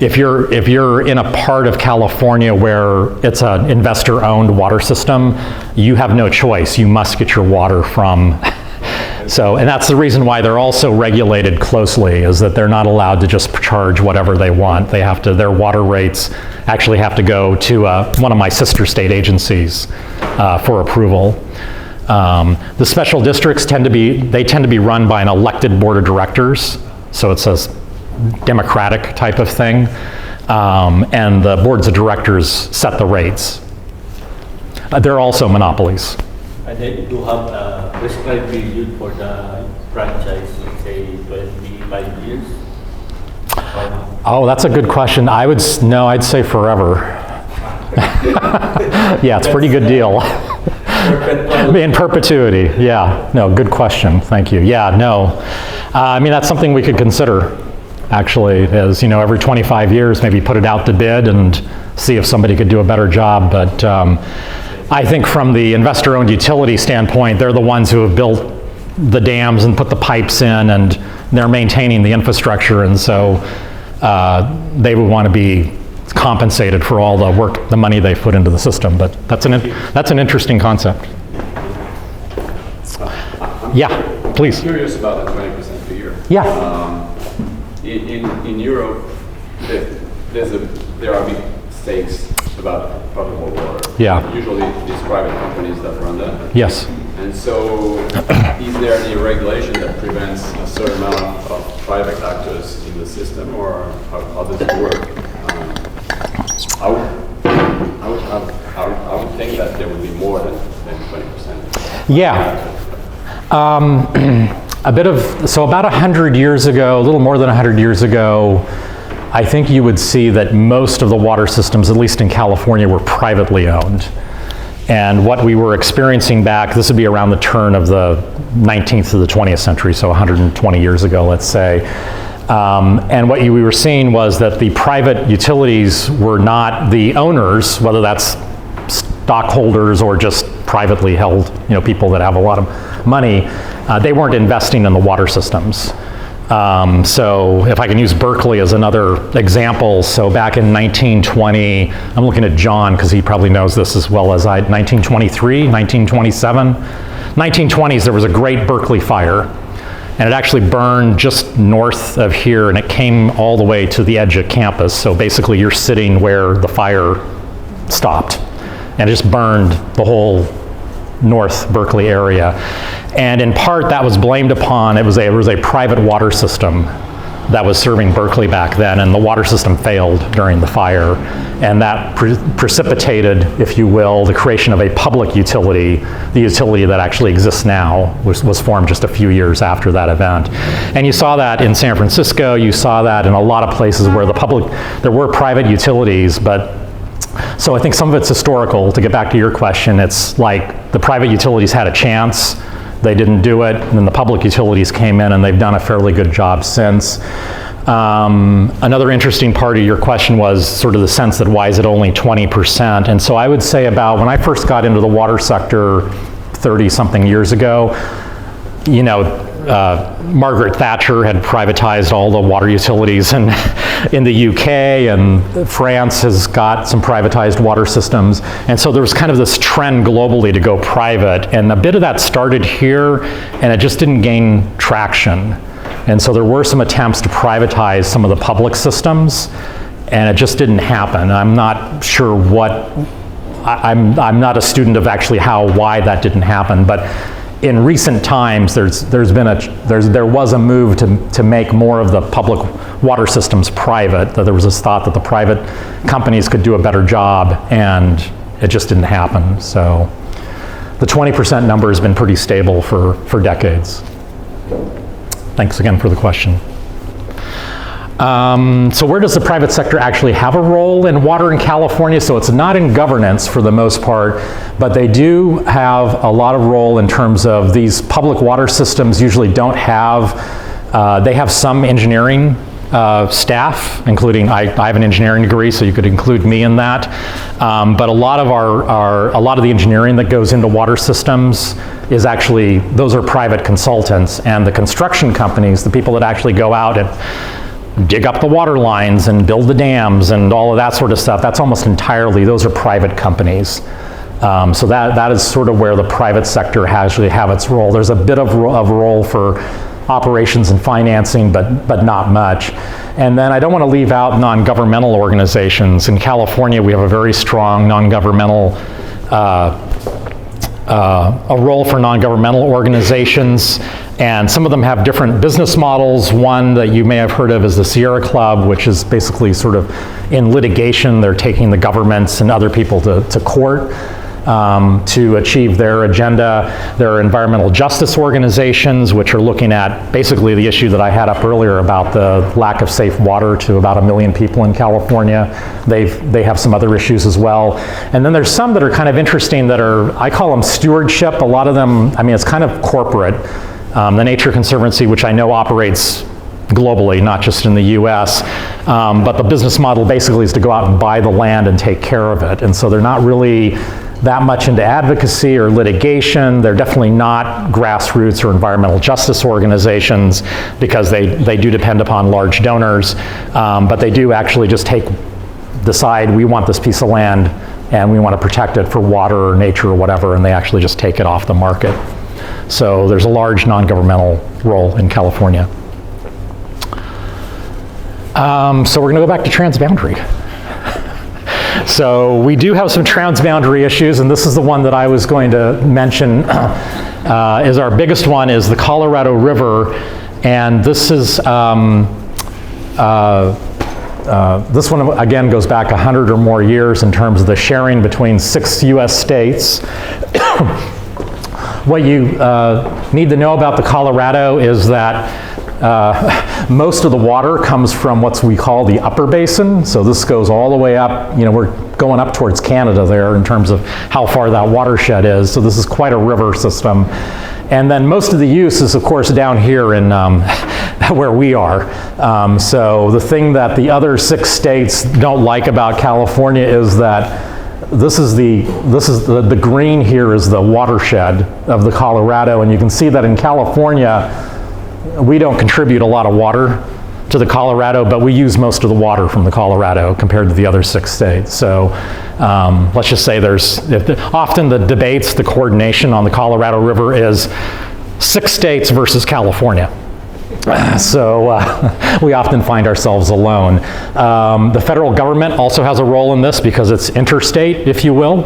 if you're in a part of California where it's an investor-owned water system, you have no choice. You must get your water from. So, and that's the reason why they're also regulated closely, is that they're not allowed to just charge whatever they want. They have to, their water rates actually have to go to one of my sister state agencies for approval. The special districts tend to be run by an elected board of directors, so it's a democratic type of thing, and the boards of directors set the rates. They're also monopolies. And they do have a prescribed period for the franchise, let's say 25 years? Oh, that's a good question. I'd say forever. Yeah, it's a pretty good deal. In perpetuity, yeah. No, good question, thank you. Yeah, no. I mean, that's something we could consider. actually, is, every 25 years, maybe put it out to bid and see if somebody could do a better job. But I think from the investor-owned utility standpoint, they're the ones who have built the dams and put the pipes in, and they're maintaining the infrastructure, and so they would want to be compensated for all the work, the money they've put into the system. But that's an interesting concept. Yeah, please. I'm curious about the 20% figure. Yeah. In Europe, there are big stakes about potable water. Yeah. Usually these private companies that run that. Yes. And so, is there any regulation that prevents a certain amount of private actors in the system, or how does it work? I would think that there would be more than 20%. Yeah. About 100 years ago, a little more than 100 years ago, I think you would see that most of the water systems, at least in California, were privately owned. And what we were experiencing back, this would be around the turn of the 19th to the 20th century, so 120 years ago, let's say. And what we were seeing was that the private utilities were not the owners, whether that's stockholders or just privately held, people that have a lot of money. They weren't investing in the water systems. So if I can use Berkeley as another example, so back in 1920, I'm looking at John because he probably knows this as well as I, 1923, 1927. 1920s, there was a great Berkeley fire, and it actually burned just north of here, and it came all the way to the edge of campus. So basically you're sitting where the fire stopped, and it just burned the whole North Berkeley area. And in part that was blamed upon, it was a private water system that was serving Berkeley back then, and the water system failed during the fire. And that precipitated, if you will, the creation of a public utility, the utility that actually exists now, was formed just a few years after that event. And you saw that in San Francisco, you saw that in a lot of places where there were private utilities, but so I think some of it's historical. To get back to your question, it's like the private utilities had a chance, they didn't do it, and then the public utilities came in and they've done a fairly good job since. Another interesting part of your question was sort of the sense that why is it only 20%? And so I would say about when I first got into the water sector 30 something years ago, Margaret Thatcher had privatized all the water utilities in the UK, and France has got some privatized water systems. And so there was kind of this trend globally to go private, and a bit of that started here, and it just didn't gain traction. And so there were some attempts to privatize some of the public systems, and it just didn't happen. I'm not sure I'm not a student of actually why that didn't happen, but in recent times, there was a move to make more of the public water systems private. That there was this thought that the private companies could do a better job, and it just didn't happen. So the 20% number has been pretty stable for decades. Thanks again for the question. So where does the private sector actually have a role in water in California? So it's not in governance for the most part, but they do have a lot of role in terms of these public water systems usually don't have, they have some engineering staff, including, I have an engineering degree, so you could include me in that. But a lot of a lot of the engineering that goes into water systems is actually, those are private consultants, and the construction companies, the people that actually go out and dig up the water lines and build the dams and all of that sort of stuff, that's almost entirely, those are private companies. So that is sort of where the private sector actually have its role. There's a bit of role for operations and financing, but not much. And then I don't want to leave out non-governmental organizations. In California, we have a very strong non-governmental, a role for non-governmental organizations, and some of them have different business models. One that you may have heard of is the Sierra Club, which is basically sort of in litigation. They're taking the governments and other people to court to achieve their agenda. There are environmental justice organizations which are looking at basically the issue that I had up earlier about the lack of safe water to about 1 million people in California. They have some other issues as well. And then there's some that are kind of interesting that are, I call them stewardship. A lot of them, I mean, it's kind of corporate. The Nature Conservancy, which I know operates globally, not just in the US. But the business model basically is to go out and buy the land and take care of it. And so they're not really that much into advocacy or litigation. They're definitely not grassroots or environmental justice organizations because they do depend upon large donors. But they do actually just decide we want this piece of land and we want to protect it for water or nature or whatever, and they actually just take it off the market. So there's a large non-governmental role in California. So we're going to go back to transboundary. So we do have some transboundary issues, and this is the one that I was going to mention. Is our biggest one is the Colorado River, and this is this one again goes back 100 or more years in terms of the sharing between 6 U.S. states. What you need to know about the Colorado is that most of the water comes from what we call the upper basin. So this goes all the way up, we're going up towards Canada there in terms of how far that watershed is. So this is quite a river system. And then most of the use is, of course, down here in where we are. So the thing that the other 6 states don't like about California is that the green here is the watershed of the Colorado, and you can see that in California we don't contribute a lot of water to the Colorado, but we use most of the water from the Colorado compared to the other 6 states. So let's just say often the debates, the coordination on the Colorado River is 6 states versus California. So we often find ourselves alone. The federal government also has a role in this because it's interstate, if you will.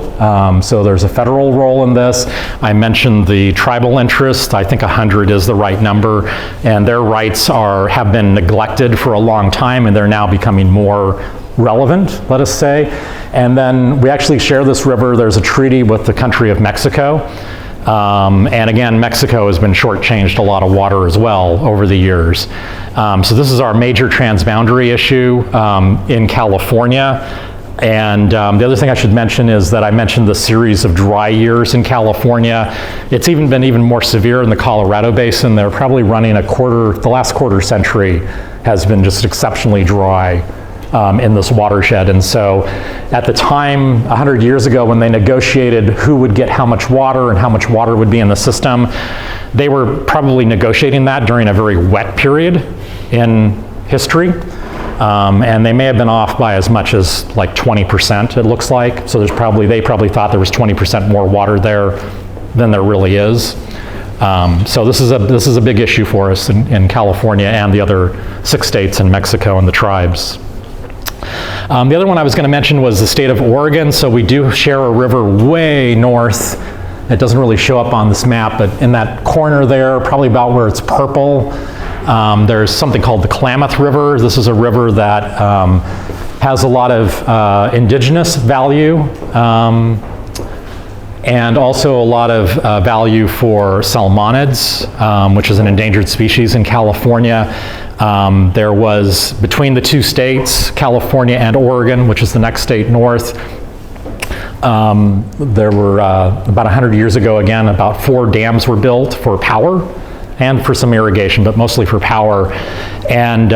So there's a federal role in this. I mentioned the tribal interest. I think 100 is the right number, and their rights have been neglected for a long time, and they're now becoming more relevant, let us say. And then we actually share this river. There's a treaty with the country of Mexico. And again, Mexico has been shortchanged a lot of water as well over the years. So this is our major transboundary issue in California. And the other thing I should mention is that I mentioned the series of dry years in California. It's been even more severe in the Colorado Basin. They're probably running the last quarter century has been just exceptionally dry in this watershed. And so at the time, 100 years ago, when they negotiated who would get how much water and how much water would be in the system, they were probably negotiating that during a very wet period in history. And they may have been off by as much as like 20%, it looks like. So they probably thought there was 20% more water there than there really is. So this is a big issue for us in California and the other 6 states in Mexico and the tribes. The other one I was going to mention was the state of Oregon. So we do share a river way north. It doesn't really show up on this map, but in that corner there, probably about where it's purple, there's something called the Klamath River. This is a river that has a lot of indigenous value and also a lot of value for salmonids, which is an endangered species in California. There was, between the 2 states, California and Oregon, which is the next state north, there were, about 100 years ago again, about 4 dams were built for power and for some irrigation, but mostly for power. And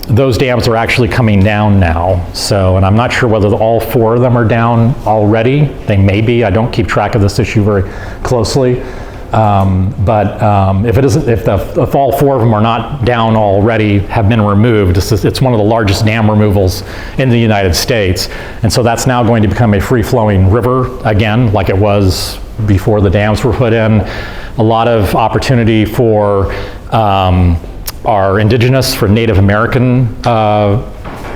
those dams are actually coming down now. So, and I'm not sure whether all 4 of them are down already. They may be. I don't keep track of this issue very closely. If all 4 of them are not down already, have been removed, it's one of the largest dam removals in the United States. And so that's now going to become a free-flowing river again, like it was before the dams were put in. A lot of opportunity for our indigenous, for Native American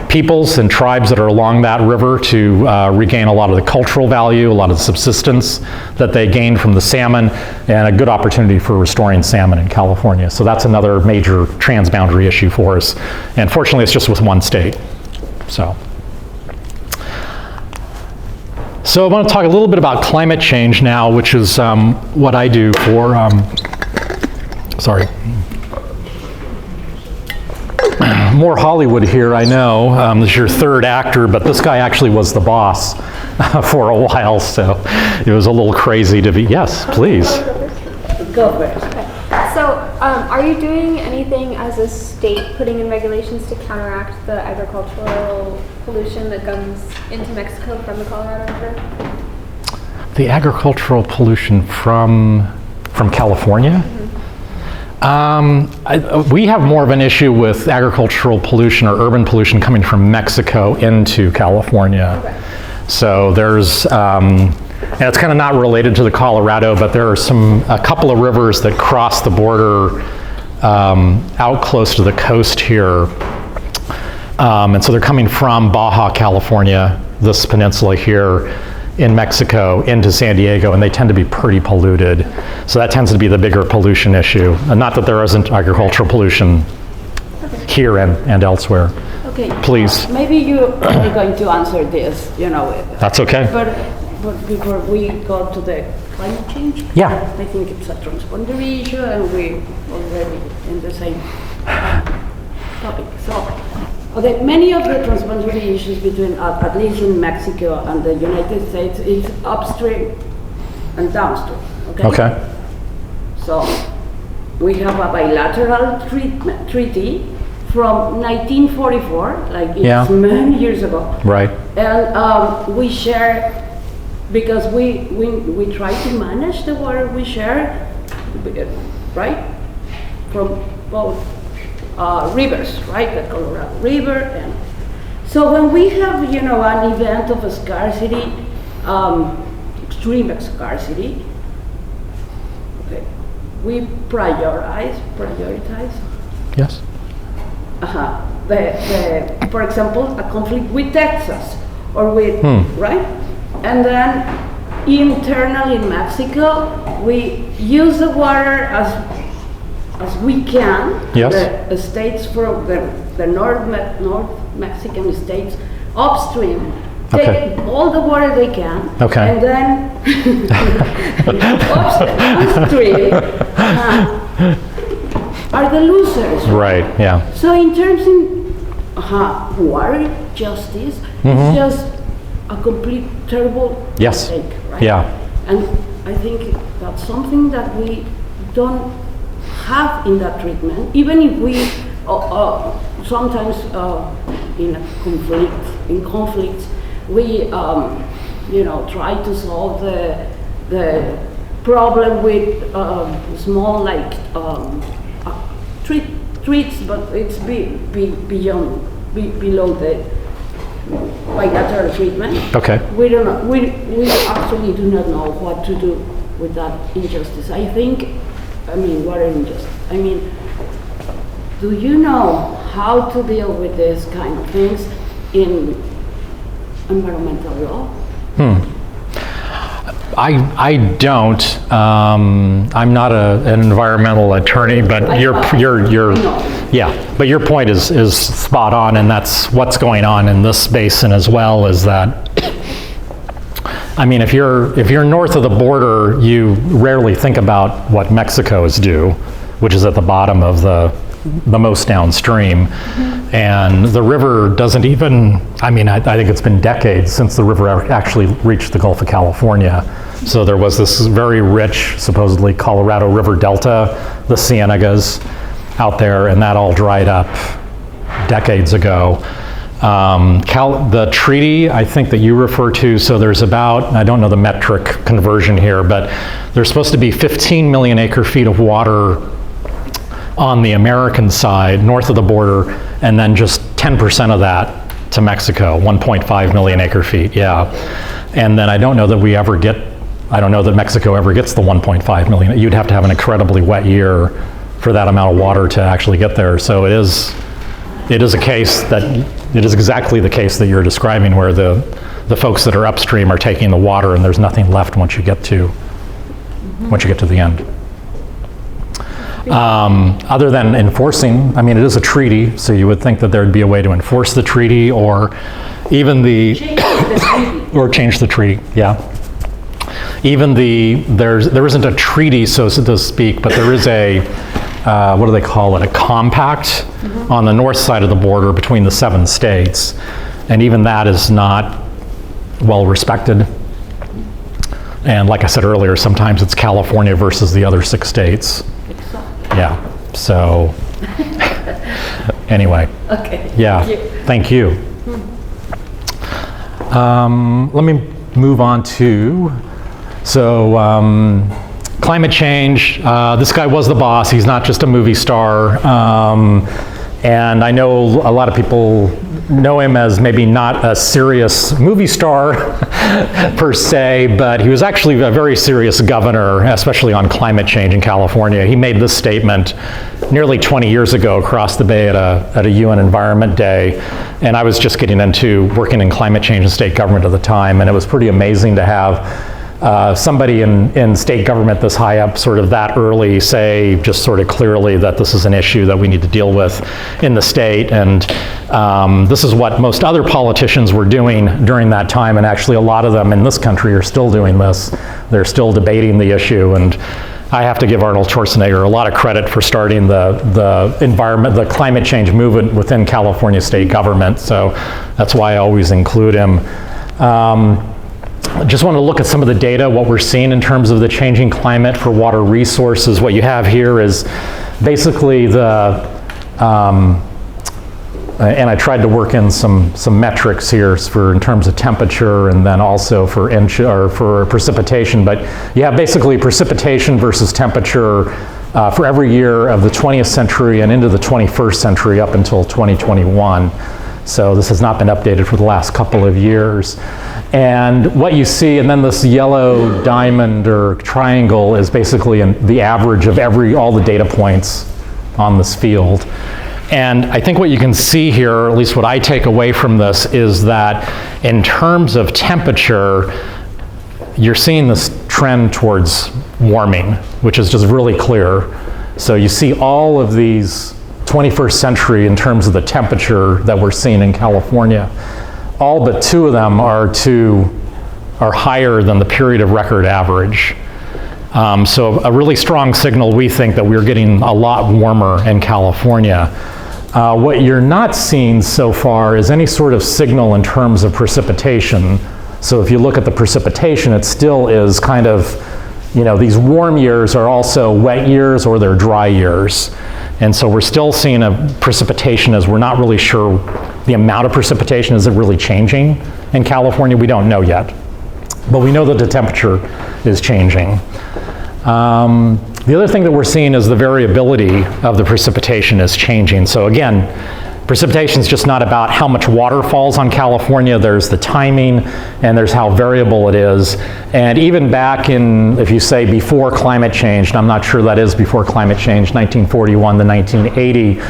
peoples and tribes that are along that river to regain a lot of the cultural value, a lot of the subsistence that they gained from the salmon, and a good opportunity for restoring salmon in California. So that's another major transboundary issue for us. And fortunately, it's just with 1 state. So I want to talk a little bit about climate change now, which is what I do for, more Hollywood here, I know. This is your 3rd actor, but this guy actually was the boss for a while, so it was a little crazy to be. Yes, please. Go for it. so are you doing anything as a state, putting in regulations to counteract the agricultural pollution that comes into Mexico from the Colorado River? The agricultural pollution from California? We have more of an issue with agricultural pollution or urban pollution coming from Mexico into California. Okay. So there's, and it's kind of not related to the Colorado, but there are a couple of rivers that cross the border out close to the coast here. And so they're coming from Baja California, this peninsula here, in Mexico into San Diego, and they tend to be pretty polluted. So that tends to be the bigger pollution issue. And not that there isn't agricultural pollution here and elsewhere. Okay. Please. Maybe you are going to answer this, That's okay. But before we go to the climate change, Yeah. I think it's a transboundary issue, and we already in the same topic. So, okay, many of the transboundary issues between, at least in Mexico and the United States, is upstream and downstream. Okay. So, we have a bilateral treaty from 1944, like it's many years ago. Right. And we share, because we try to manage the water we share, right? From both rivers, right? The Colorado River. And so when we have, an event of a scarcity, extreme scarcity, okay, we prioritize. Yes. For example, a conflict with Texas or with, right? And then internally in Mexico, we use the water as we can. Yes. The states from the North Mexican states upstream take all the water they can. Okay. And then upstream are the losers. Right, yeah. So in terms of water justice, it's just a complete terrible mistake, right? Yeah. And I think that's something that we don't have in that treatment, even if we sometimes in conflicts, we try to solve the problem with small treats, but it's below the bilateral treatment. Okay. We actually do not know what to do with that injustice. Water injustice. Do you know how to deal with this kind of things in environmental law? I don't. I'm not an environmental attorney, but but your point is spot on, and that's what's going on in this basin as well. Is that if you're north of the border, you rarely think about what Mexico's do, which is at the bottom of the most downstream. And the river doesn't even, I think it's been decades since the river actually reached the Gulf of California. So there was this very rich, supposedly Colorado River Delta, the Cienegas out there, and that all dried up decades ago. The treaty, I think that you refer to, so there's about, I don't know the metric conversion here, but there's supposed to be 15 million acre feet of water on the American side, north of the border, and then just 10% of that to Mexico, 1.5 million acre feet, And then I don't know that Mexico ever gets the 1.5 million. You'd have to have an incredibly wet year for that amount of water to actually get there. So it is exactly the case that you're describing, where the folks that are upstream are taking the water and there's nothing left once you get to the end. Other than enforcing, it is a treaty, so you would think that there would be a way to enforce the treaty, or even change the treaty, Even there isn't a treaty, so to speak, but there is a, what do they call it, a compact on the north side of the border between the 7 states, and even that is not well respected. And like I said earlier, sometimes it's California versus the other 6 states. Yeah, so anyway. Okay. Yeah, thank you. Let me move on to, climate change. This guy was the boss. He's not just a movie star. And I know a lot of people know him as maybe not a serious movie star per se, but he was actually a very serious governor, especially on climate change in California. He made this statement nearly 20 years ago across the bay at a UN Environment Day. And I was just getting into working in climate change and state government at the time, and it was pretty amazing to have somebody in state government this high up sort of that early say just sort of clearly that this is an issue that we need to deal with in the state. And this is what most other politicians were doing during that time, and actually a lot of them in this country are still doing this. They're still debating the issue, and I have to give Arnold Schwarzenegger a lot of credit for starting the climate change movement within California state government, so that's why I always include him. Just want to look at some of the data, what we're seeing in terms of the changing climate for water resources. What you have here is basically and I tried to work in some metrics here in terms of temperature and then also for precipitation. But you have basically precipitation versus temperature for every year of the 20th century and into the 21st century up until 2021. So this has not been updated for the last couple of years. And what you see, and then this yellow diamond or triangle is basically the average of all the data points on this field. And I think what you can see here, or at least what I take away from this, is that in terms of temperature, you're seeing this trend towards warming, which is just really clear. So you see all of these 21st century in terms of the temperature that we're seeing in California. All but two of them are higher than the period of record average. So a really strong signal, we think, that we're getting a lot warmer in California. What you're not seeing so far is any sort of signal in terms of precipitation. So if you look at the precipitation, it still is kind of, these warm years are also wet years or they're dry years. And so we're still seeing a precipitation as we're not really sure the amount of precipitation is really changing in California. We don't know yet, but we know that the temperature is changing. The other thing that we're seeing is the variability of the precipitation is changing. So again, precipitation is just not about how much water falls on California. There's the timing, and there's how variable it is. And even back in, if you say before climate change, and I'm not sure that is before climate change, 1941 to 1980,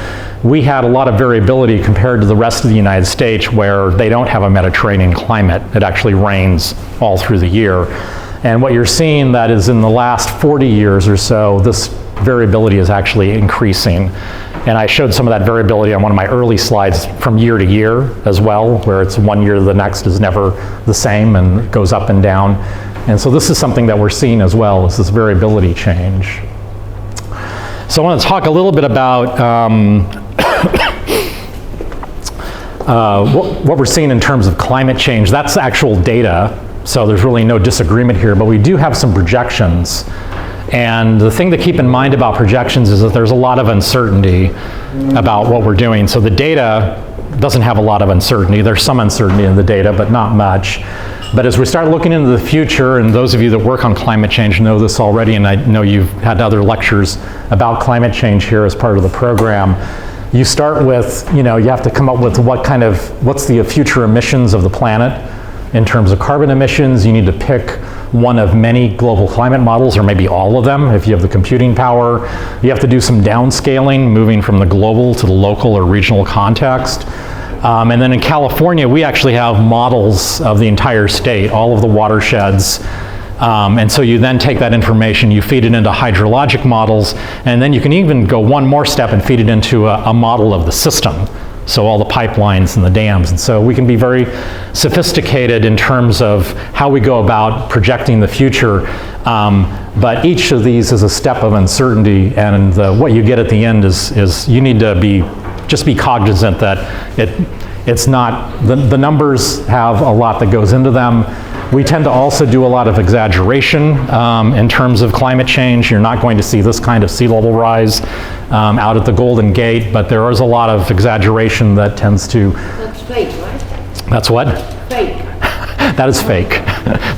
we had a lot of variability compared to the rest of the United States where they don't have a Mediterranean climate. It actually rains all through the year. And what you're seeing that is in the last 40 years or so, this variability is actually increasing. And I showed some of that variability on one of my early slides from year to year as well, where it's one year to the next is never the same and goes up and down. And so this is something that we're seeing as well, is this variability change. So I want to talk a little bit about what we're seeing in terms of climate change. That's actual data, so there's really no disagreement here, but we do have some projections. And the thing to keep in mind about projections is that there's a lot of uncertainty about what we're doing. So the data doesn't have a lot of uncertainty. There's some uncertainty in the data, but not much. But as we start looking into the future, and those of you that work on climate change know this already, and I know you've had other lectures about climate change here as part of the program, you start with, you have to come up with what's the future emissions of the planet. In terms of carbon emissions, you need to pick one of many global climate models, or maybe all of them if you have the computing power. You have to do some downscaling, moving from the global to the local or regional context. And then in California, we actually have models of the entire state, all of the watersheds. And so you then take that information, you feed it into hydrologic models, and then you can even go one more step and feed it into a model of the system. So all the pipelines and the dams. And so we can be very sophisticated in terms of how we go about projecting the future. But each of these is a step of uncertainty, and what you get at the end is you need to be cognizant that it's not, the numbers have a lot that goes into them. We tend to also do a lot of exaggeration in terms of climate change. You're not going to see this kind of sea level rise out at the Golden Gate, but there is a lot of exaggeration that tends to... That's fake, right? That's what? Fake. That is fake.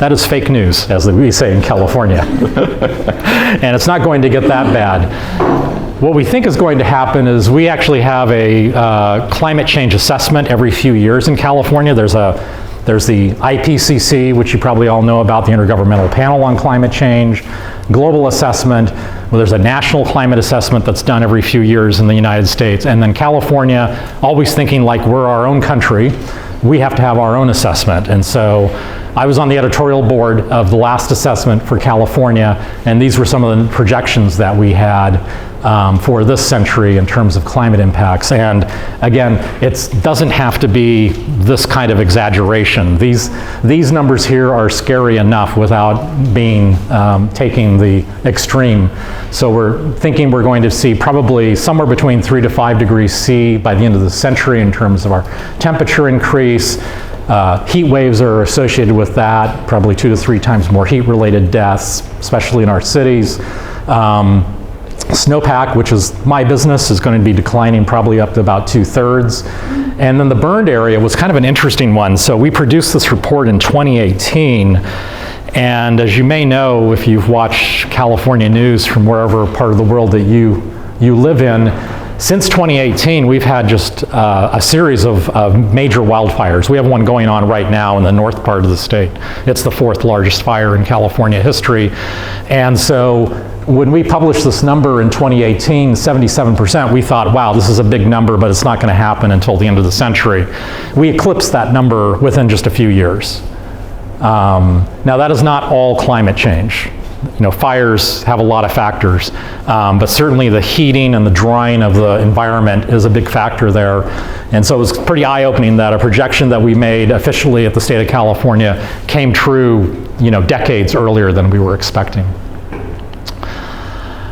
That is fake news, as we say in California. And it's not going to get that bad. What we think is going to happen is we actually have a climate change assessment every few years in California. There's the IPCC, which you probably all know about, the Intergovernmental Panel on Climate Change, global assessment. Well, there's a national climate assessment that's done every few years in the United States. And then California, always thinking like we're our own country, we have to have our own assessment. And so I was on the editorial board of the last assessment for California, and these were some of the projections that we had for this century in terms of climate impacts. And again, it doesn't have to be this kind of exaggeration. These numbers here are scary enough without being taking the extreme. So we're thinking we're going to see probably somewhere between 3 to 5 degrees C by the end of the century in terms of our temperature increase. Heat waves are associated with that, probably 2 to 3 times more heat-related deaths, especially in our cities. Snowpack, which is my business, is going to be declining probably up to about 2/3. And then the burned area was kind of an interesting one. So we produced this report in 2018. And as you may know, if you've watched California news from wherever part of the world that you live in, since 2018, we've had just a series of major wildfires. We have one going on right now in the north part of the state. It's the 4th largest fire in California history. And so when we published this number in 2018, 77%, we thought, wow, this is a big number, but it's not going to happen until the end of the century. We eclipsed that number within just a few years. Now, that is not all climate change. You know, fires have a lot of factors, but certainly the heating and the drying of the environment is a big factor there. And so it was pretty eye-opening that a projection that we made officially at the state of California came true, you know, decades earlier than we were expecting.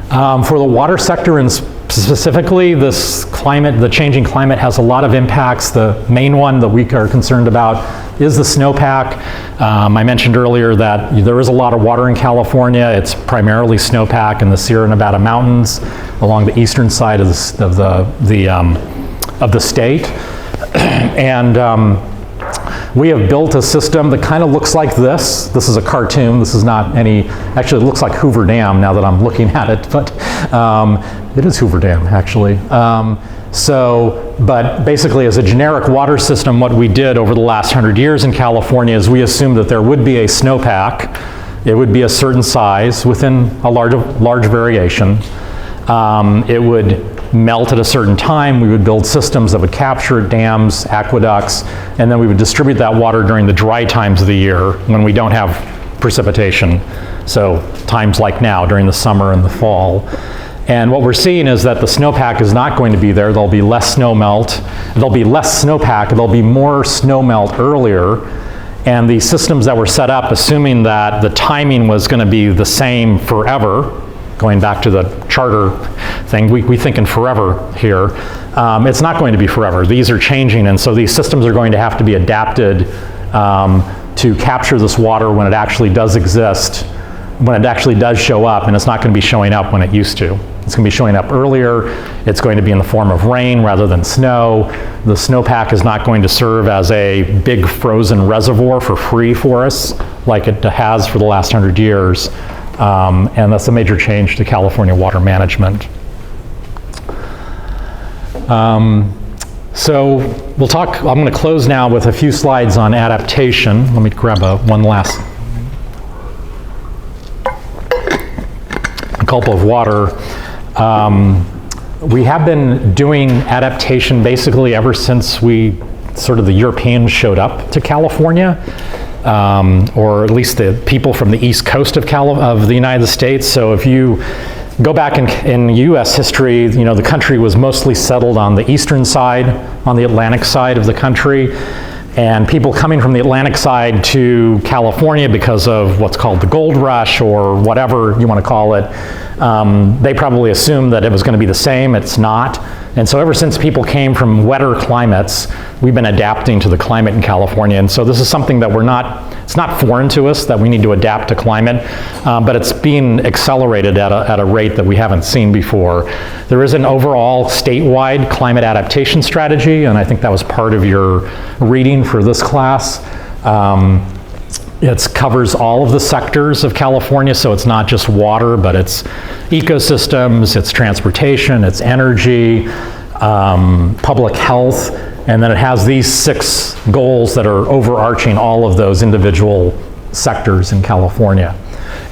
For the water sector and specifically, this climate, the changing climate has a lot of impacts. The main one that we are concerned about is the snowpack. I mentioned earlier that there is a lot of water in California. It's primarily snowpack in the Sierra Nevada mountains along the eastern side of the state. And we have built a system that kind of looks like this. This is a cartoon. This is not any, actually it looks like Hoover Dam now that I'm looking at it, but it is Hoover Dam actually. But basically as a generic water system, what we did over the last 100 years in California is we assumed that there would be a snowpack. It would be a certain size within a large variation. It would melt at a certain time. We would build systems that would capture it, dams, aqueducts, and then we would distribute that water during the dry times of the year when we don't have precipitation. So times like now during the summer and the fall. And what we're seeing is that the snowpack is not going to be there. There'll be less snow melt. There'll be less snowpack. There'll be more snow melt earlier. And the systems that were set up, assuming that the timing was going to be the same forever, going back to the charter thing, we think in forever here. It's not going to be forever. These are changing, and so these systems are going to have to be adapted to capture this water when it actually does exist, when it actually does show up, and it's not going to be showing up when it used to. It's going to be showing up earlier. It's going to be in the form of rain rather than snow. The snowpack is not going to serve as a big frozen reservoir for free for us like it has for the last 100 years. And that's a major change to California water management. So we'll talk, I'm going to close now with a few slides on adaptation. Let me grab one last gulp of water. We have been doing adaptation basically ever since the Europeans showed up to California. Or at least the people from the east coast of the United States. So if you go back in U.S. history, you know, the country was mostly settled on the eastern side, on the Atlantic side of the country. And people coming from the Atlantic side to California because of what's called the gold rush or whatever you want to call it, they probably assumed that it was going to be the same. It's not. And so ever since people came from wetter climates, we've been adapting to the climate in California. And so this is something that we're not it's not foreign to us that we need to adapt to climate, but it's being accelerated at a rate that we haven't seen before. There is an overall statewide climate adaptation strategy, and I think that was part of your reading for this class. It covers all of the sectors of California, so it's not just water, but it's ecosystems, it's transportation, it's energy, public health, and then it has these 6 goals that are overarching all of those individual sectors in California.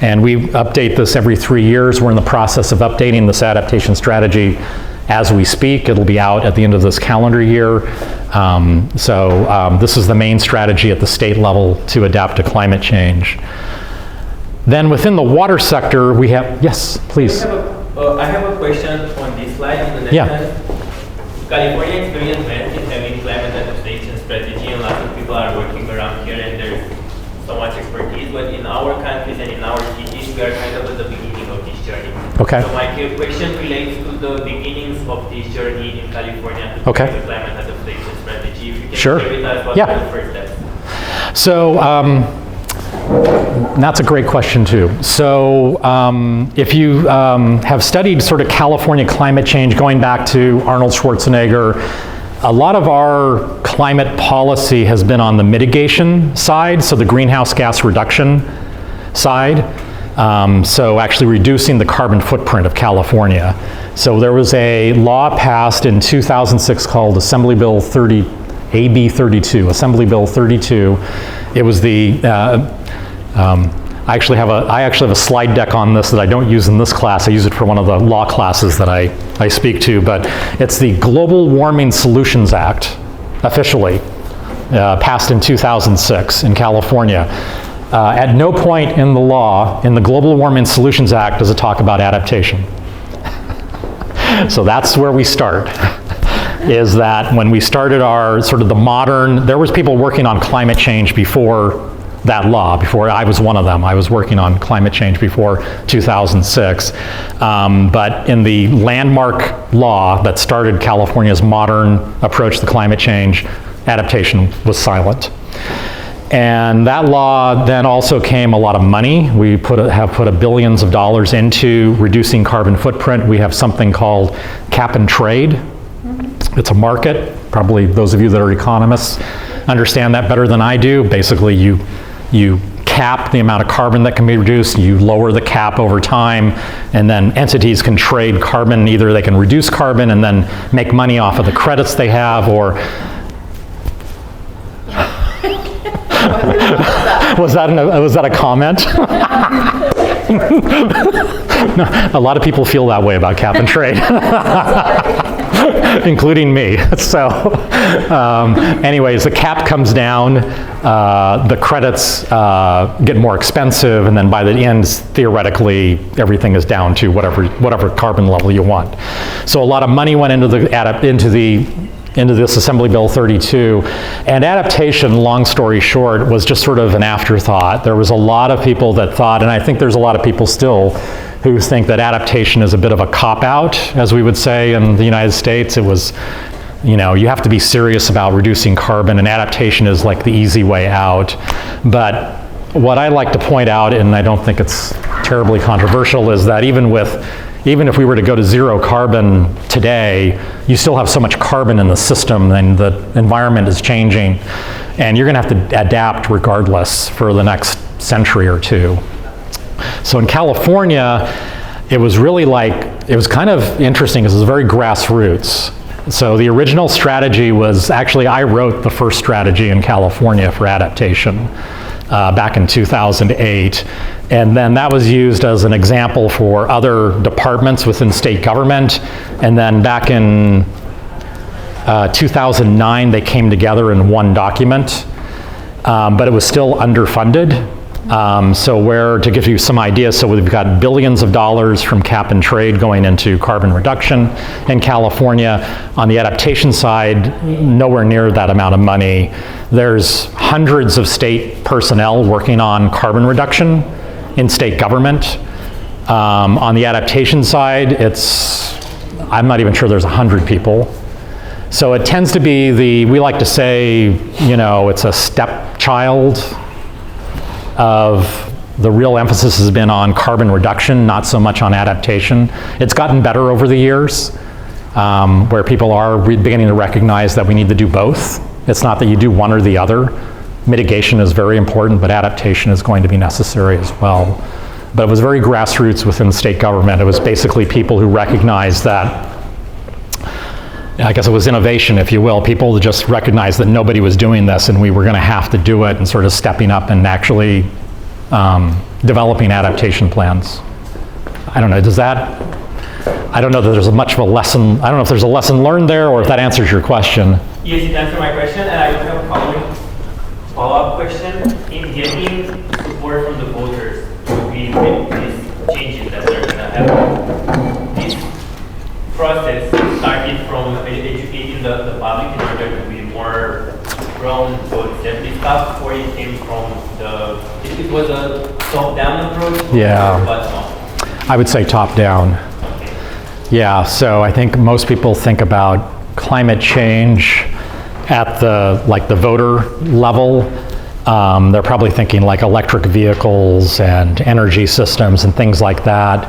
And we update this every 3 years. We're in the process of updating this adaptation strategy as we speak. It'll be out at the end of this calendar year. This is the main strategy at the state level to adapt to climate change. Then within the water sector, we have, yes, please. I have a question on this slide. In the next slide. California experience went in having climate adaptation strategy, and lots of people are working around here, and there's so much expertise. But in our countries and in our cities, we are kind of at the beginning of this journey. Okay. So my question relates to the beginnings of this journey in California to the climate adaptation strategy. If you can share with us what are the first steps. So that's a great question too. So if you have studied sort of California climate change going back to Arnold Schwarzenegger, a lot of our climate policy has been on the mitigation side, so the greenhouse gas reduction side. So actually reducing the carbon footprint of California. So there was a law passed in 2006 called Assembly Bill 30, AB 32, Assembly Bill 32. It was the, I actually have a slide deck on this that I don't use in this class. I use it for one of the law classes that I speak to, but it's the Global Warming Solutions Act, officially, passed in 2006 in California. At no point in the law, in the Global Warming Solutions Act, does it talk about adaptation. So that's where we start, is that when we started our sort of the modern, there was people working on climate change before that law, before I was one of them. I was working on climate change before 2006. But in the landmark law that started California's modern approach to climate change, adaptation was silent. And that law then also came a lot of money. We have put billions of dollars into reducing carbon footprint. We have something called cap and trade. It's a market. Probably those of you that are economists understand that better than I do. Basically, you cap the amount of carbon that can be reduced, you lower the cap over time, and then entities can trade carbon. Either they can reduce carbon and then make money off of the credits they have, or was that a comment? No, a lot of people feel that way about cap and trade, including me. So anyways, the cap comes down, the credits get more expensive, and then by the end, theoretically, everything is down to whatever carbon level you want. So a lot of money went into this Assembly Bill 32, and adaptation, long story short, was just sort of an afterthought. There was a lot of people that thought, and I think there's a lot of people still who think that adaptation is a bit of a cop-out, as we would say in the United States. It was, you have to be serious about reducing carbon, and adaptation is like the easy way out. But what I like to point out, and I don't think it's terribly controversial, is that even if we were to go to zero carbon today, you still have so much carbon in the system, and the environment is changing, and you're gonna have to adapt regardless for the next century or two. So in California, it was really it was kind of interesting because it was very grassroots. So the original strategy was, actually I wrote the first strategy in California for adaptation back in 2008. And then that was used as an example for other departments within state government. And then back in 2009, they came together in one document, but it was still underfunded. To give you some ideas, so we've got billions of dollars from cap and trade going into carbon reduction in California. On the adaptation side, nowhere near that amount of money. There's hundreds of state personnel working on carbon reduction in state government. On the adaptation side, I'm not even sure there's 100 people. So it tends to be we like to say, it's a stepchild of the real emphasis has been on carbon reduction, not so much on adaptation. It's gotten better over the years, where people are beginning to recognize that we need to do both. It's not that you do one or the other. Mitigation is very important, but adaptation is going to be necessary as well. But it was very grassroots within the state government. It was basically people who recognized that, I guess it was innovation, if you will. People just recognized that nobody was doing this and we were going to have to do it, and sort of stepping up and actually developing adaptation plans. I don't know, I don't know that there's much of a lesson, I don't know if there's a lesson learned there or if that answers your question. Yes, it answered my question, and I have a follow-up question. In getting support from the voters to be these changes that are going to happen, this process started from educating the public in order to be more prone to accept this stuff, or it came from it was a top-down approach? Yeah. Or bottom up? I would say top-down. Yeah, so I think most people think about climate change at the voter level. They're probably thinking like electric vehicles and energy systems and things like that.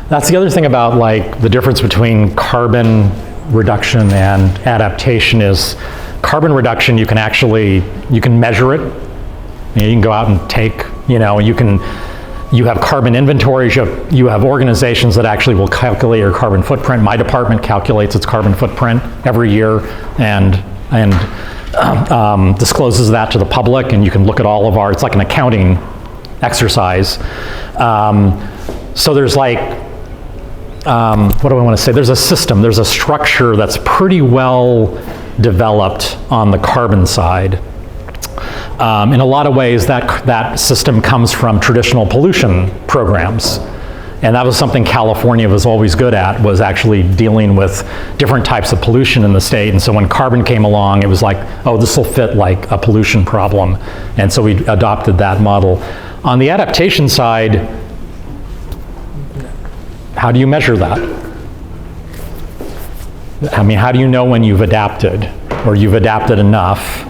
That's the other thing about like the difference between carbon reduction and adaptation is carbon reduction, you can measure it. You can go out and take, you have carbon inventories, you have organizations that actually will calculate your carbon footprint. My department calculates its carbon footprint every year and discloses that to the public, and you can look at all of it's like an accounting exercise. So there's like, what do I want to say? There's a system, there's a structure that's pretty well developed on the carbon side. In a lot of ways, that system comes from traditional pollution programs. And that was something California was always good at, was actually dealing with different types of pollution in the state. And so when carbon came along, it was like, oh, this will fit like a pollution problem. And so we adopted that model. On the adaptation side, how do you measure that? I mean, how do you know when you've adapted or you've adapted enough?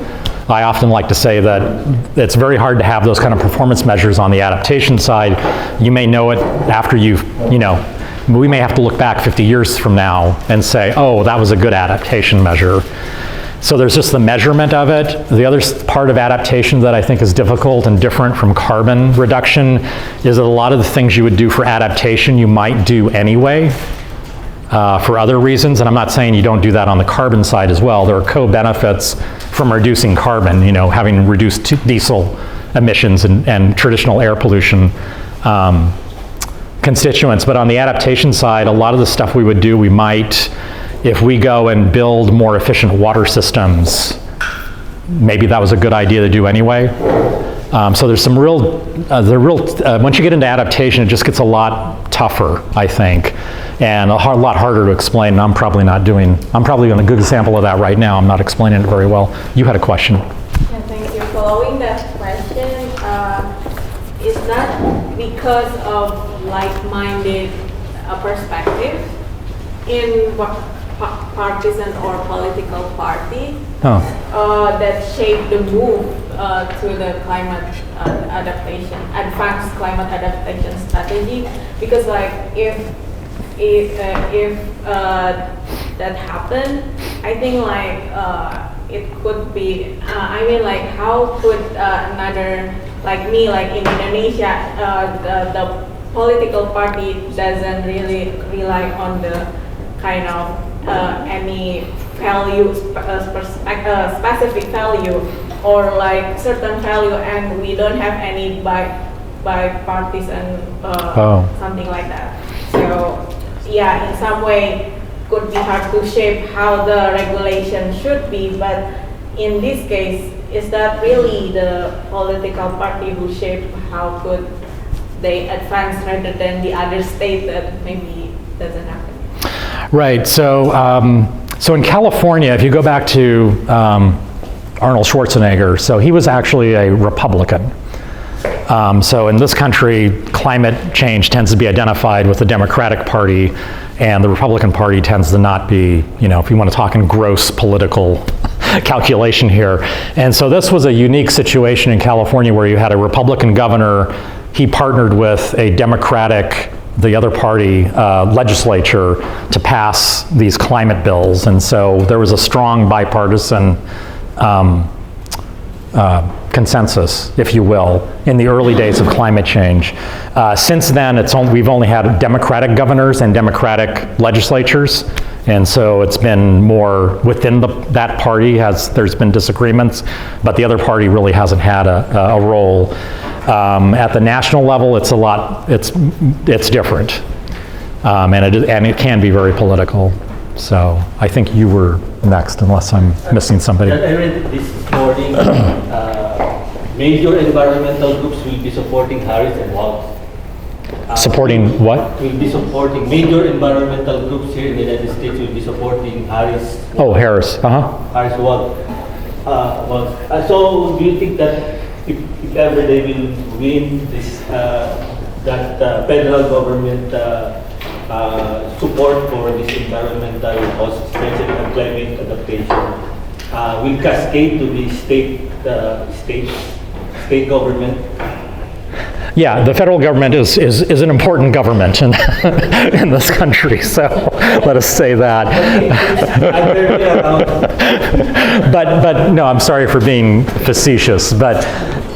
I often like to say that it's very hard to have those kind of performance measures on the adaptation side. You may know it after we may have to look back 50 years from now and say, oh, that was a good adaptation measure. So there's just the measurement of it. The other part of adaptation that I think is difficult and different from carbon reduction is that a lot of the things you would do for adaptation you might do anyway for other reasons. And I'm not saying you don't do that on the carbon side as well. There are co-benefits from reducing carbon, having reduced diesel emissions and traditional air pollution constituents. But on the adaptation side, a lot of the stuff we would do, we might, if we go and build more efficient water systems, maybe that was a good idea to do anyway. So there's some once you get into adaptation, it just gets a lot tougher, I think, and a lot harder to explain. And I'm probably on a good example of that right now. I'm not explaining it very well. You had a question. Yeah, thank you. Following that question, is that because of like-minded perspective in partisan or political party that shaped the move to the climate adaptation, advanced climate adaptation strategy? Because like if that happened, I think like it could be. I mean, like how could another like me, like in Indonesia, the political party doesn't really rely on the kind of any value, specific value, or like certain value, and we don't have any bipartisan something like that. So yeah, in some way could be hard to shape how the regulation should be, but in this case, is that really the political party who shape how could they advance rather than the other state that maybe doesn't happen? Right. So in California, if you go back to Arnold Schwarzenegger, so he was actually a Republican. So in this country, climate change tends to be identified with the Democratic Party, and the Republican Party tends to not be, if you want to talk in gross political calculation here. And so this was a unique situation in California where you had a Republican governor. He partnered with a Democratic, the other party, legislature to pass these climate bills. And so there was a strong bipartisan consensus, if you will, in the early days of climate change. Since then, we've only had Democratic governors and Democratic legislatures, and so it's been more within that party. There's been disagreements, but the other party really hasn't had a role. At the national level, it's different, and it can be very political. So I think you were next, unless I'm missing somebody. I read this morning, major environmental groups will be supporting Harris and Walz. Supporting what? Will be supporting major environmental groups here in the United States will be supporting Harris. Oh, Harris. Harris Walz. So do you think that if ever they will win this, that federal government support for this environmental causes, especially on climate adaptation, will cascade to the state government? Yeah, the federal government is an important government in this country, so let us say that. But no, I'm sorry for being facetious, but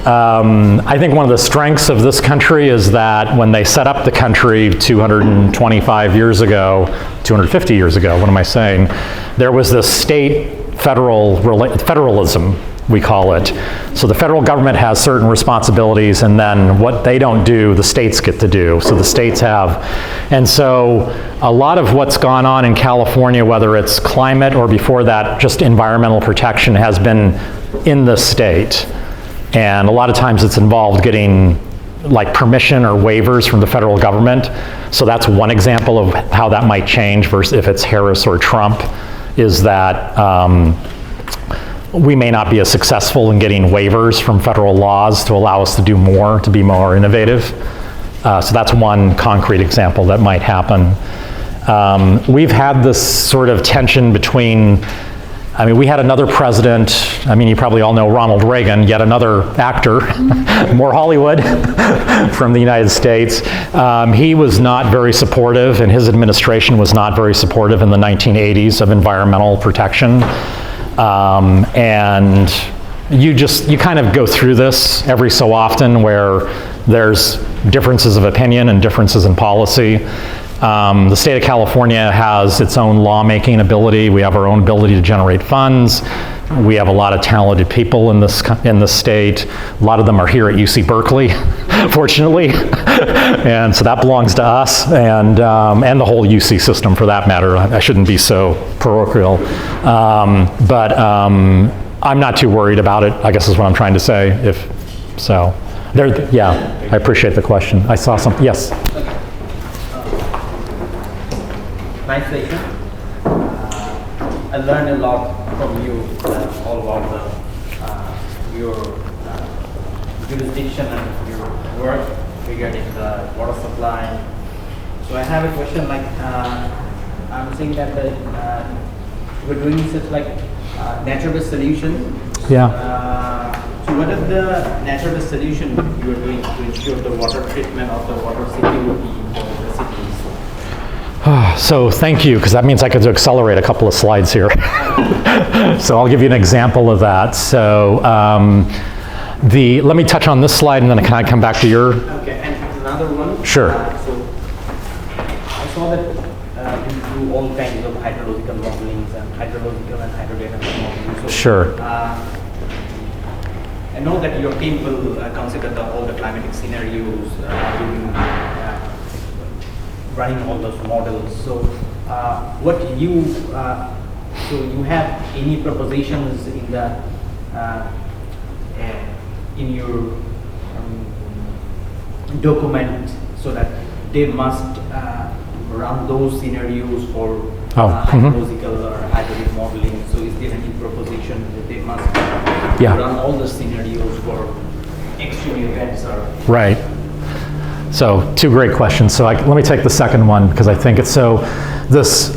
I think one of the strengths of this country is that when they set up the country 225 years ago, 250 years ago, what am I saying? There was this federalism, we call it. So the federal government has certain responsibilities, and then what they don't do, the states get to do. So the states have. And so a lot of what's gone on in California, whether it's climate or before that, just environmental protection, has been in the state. And a lot of times it's involved getting like permission or waivers from the federal government. So that's one example of how that might change versus if it's Harris or Trump, is that we may not be as successful in getting waivers from federal laws to allow us to do more, to be more innovative. So that's one concrete example that might happen. We've had this sort of tension between, we had another president, you probably all know Ronald Reagan, yet another actor, more Hollywood, from the United States. He was not very supportive, and his administration was not very supportive in the 1980s of environmental protection. And you kind of go through this every so often where there's differences of opinion and differences in policy. The state of California has its own lawmaking ability. We have our own ability to generate funds. We have a lot of talented people in this state. A lot of them are here at UC Berkeley, fortunately. And so that belongs to us, and the whole UC system for that matter. I shouldn't be so parochial. But I'm not too worried about it, I guess is what I'm trying to say. I appreciate the question. I saw something, yes. Nice session. I learned a lot from you all about your jurisdiction and your work regarding the water supply. So I have a question, I'm saying that we're doing such nature-based solution. Yeah. So what is the nature-based solution you are doing to ensure the water treatment of the water security in the cities? So thank you, because that means I could accelerate a couple of slides here. So I'll give you an example of that. So let me touch on this slide, and then can I come back to your? Okay, and another one. Sure. So I saw that you do all kinds of hydrological modelings and hydrological and hydrodynamic modeling. So, sure. I know that your team will consider all the climatic scenarios during running all those models. So so you have any propositions in the in your document so that they must run those scenarios for hydrological or hydraulic modeling? So is there any proposition that they must run all the scenarios for extreme events or? Right. So two great questions. So let me take the second one, because I think it's so. this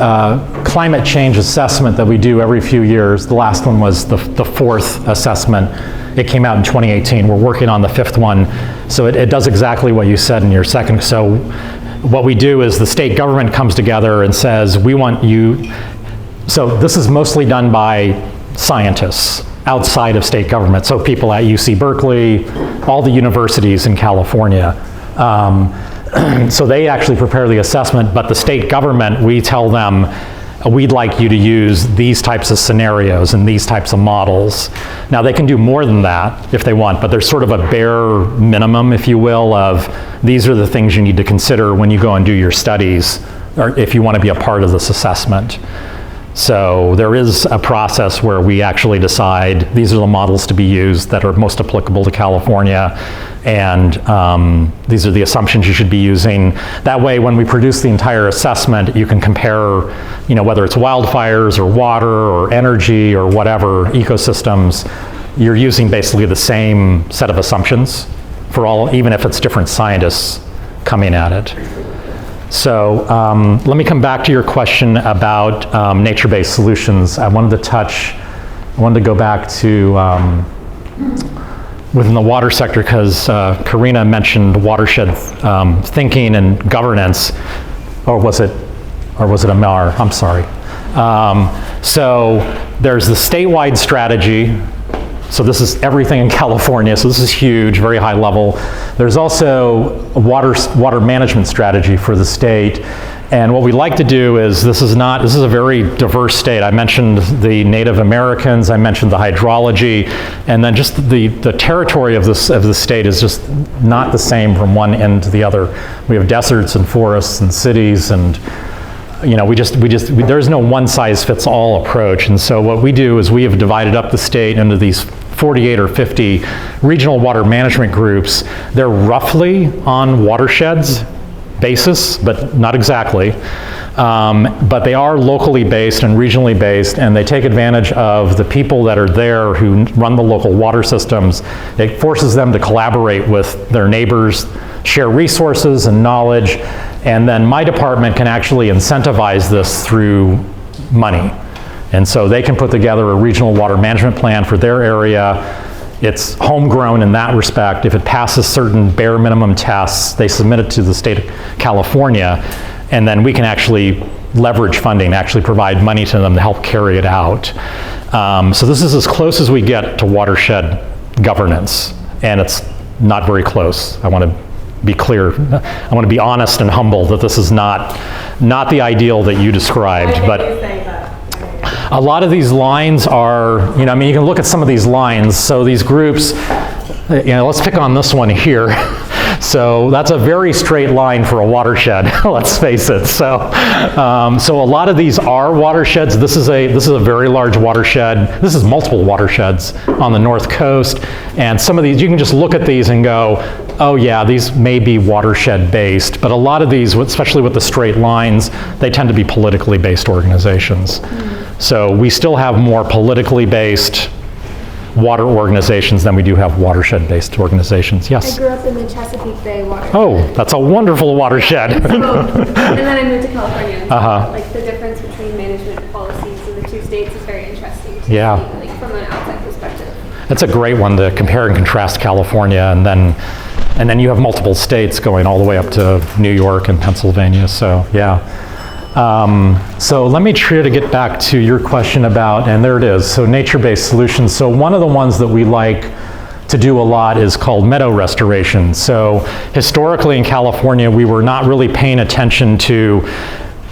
climate change assessment that we do every few years. The last one was the fourth assessment. It came out in 2018. We're working on the fifth one. So it does exactly what you said in your second. So what we do is the state government comes together and says, we want you. So this is mostly done by scientists outside of state government. So people at UC Berkeley, all the universities in California. So they actually prepare the assessment, but the state government, we tell them, we'd like you to use these types of scenarios and these types of models. Now they can do more than that if they want, but there's sort of a bare minimum, if you will, of these are the things you need to consider when you go and do your studies, or if you want to be a part of this assessment. So there is a process where we actually decide these are the models to be used that are most applicable to California, and these are the assumptions you should be using. That way, when we produce the entire assessment, you can compare, whether it's wildfires or water or energy or whatever, ecosystems, you're using basically the same set of assumptions for all, even if it's different scientists coming at it. So let me come back to your question about nature-based solutions. I wanted to go back to within the water sector, because Karina mentioned watershed thinking and governance, or was it Amar? I'm sorry. So there's the statewide strategy. So this is everything in California, so this is huge, very high level. There's also a water management strategy for the state. And what we like to do is, this is a very diverse state. I mentioned the Native Americans, I mentioned the hydrology, and then just the territory of the state is just not the same from one end to the other. We have deserts and forests and cities, and there's no one size fits all approach. And so what we do is we have divided up the state into these 48 or 50 regional water management groups. They're roughly on watersheds basis, but not exactly. But they are locally based and regionally based, and they take advantage of the people that are there who run the local water systems. It forces them to collaborate with their neighbors, share resources and knowledge, and then my department can actually incentivize this through money. And so they can put together a regional water management plan for their area. It's homegrown in that respect. If it passes certain bare minimum tests, they submit it to the state of California, and then we can actually leverage funding, actually provide money to them to help carry it out. So this is as close as we get to watershed governance, and it's not very close. I want to be clear. I want to be honest and humble that this is not the ideal that you described. But a lot of these lines are, you can look at some of these lines. So these groups, let's pick on this one here. So that's a very straight line for a watershed, let's face it. So a lot of these are watersheds. This is a very large watershed. This is multiple watersheds on the North Coast. And some of these, you can just look at these and go, oh yeah, these may be watershed based. But a lot of these, especially with the straight lines, they tend to be politically based organizations. So we still have more politically based water organizations than we do have watershed-based organizations. Yes? I grew up in the Chesapeake Bay watershed. Oh, that's a wonderful watershed. And then I moved to California. And so, the difference between management policies in the two states is very interesting to see, from an outside perspective. That's a great one to compare and contrast California, and then you have multiple states going all the way up to New York and Pennsylvania. So yeah. So let me try to get back to your question about, and there it is, so nature-based solutions. So one of the ones that we like to do a lot is called meadow restoration. So historically in California, we were not really paying attention to,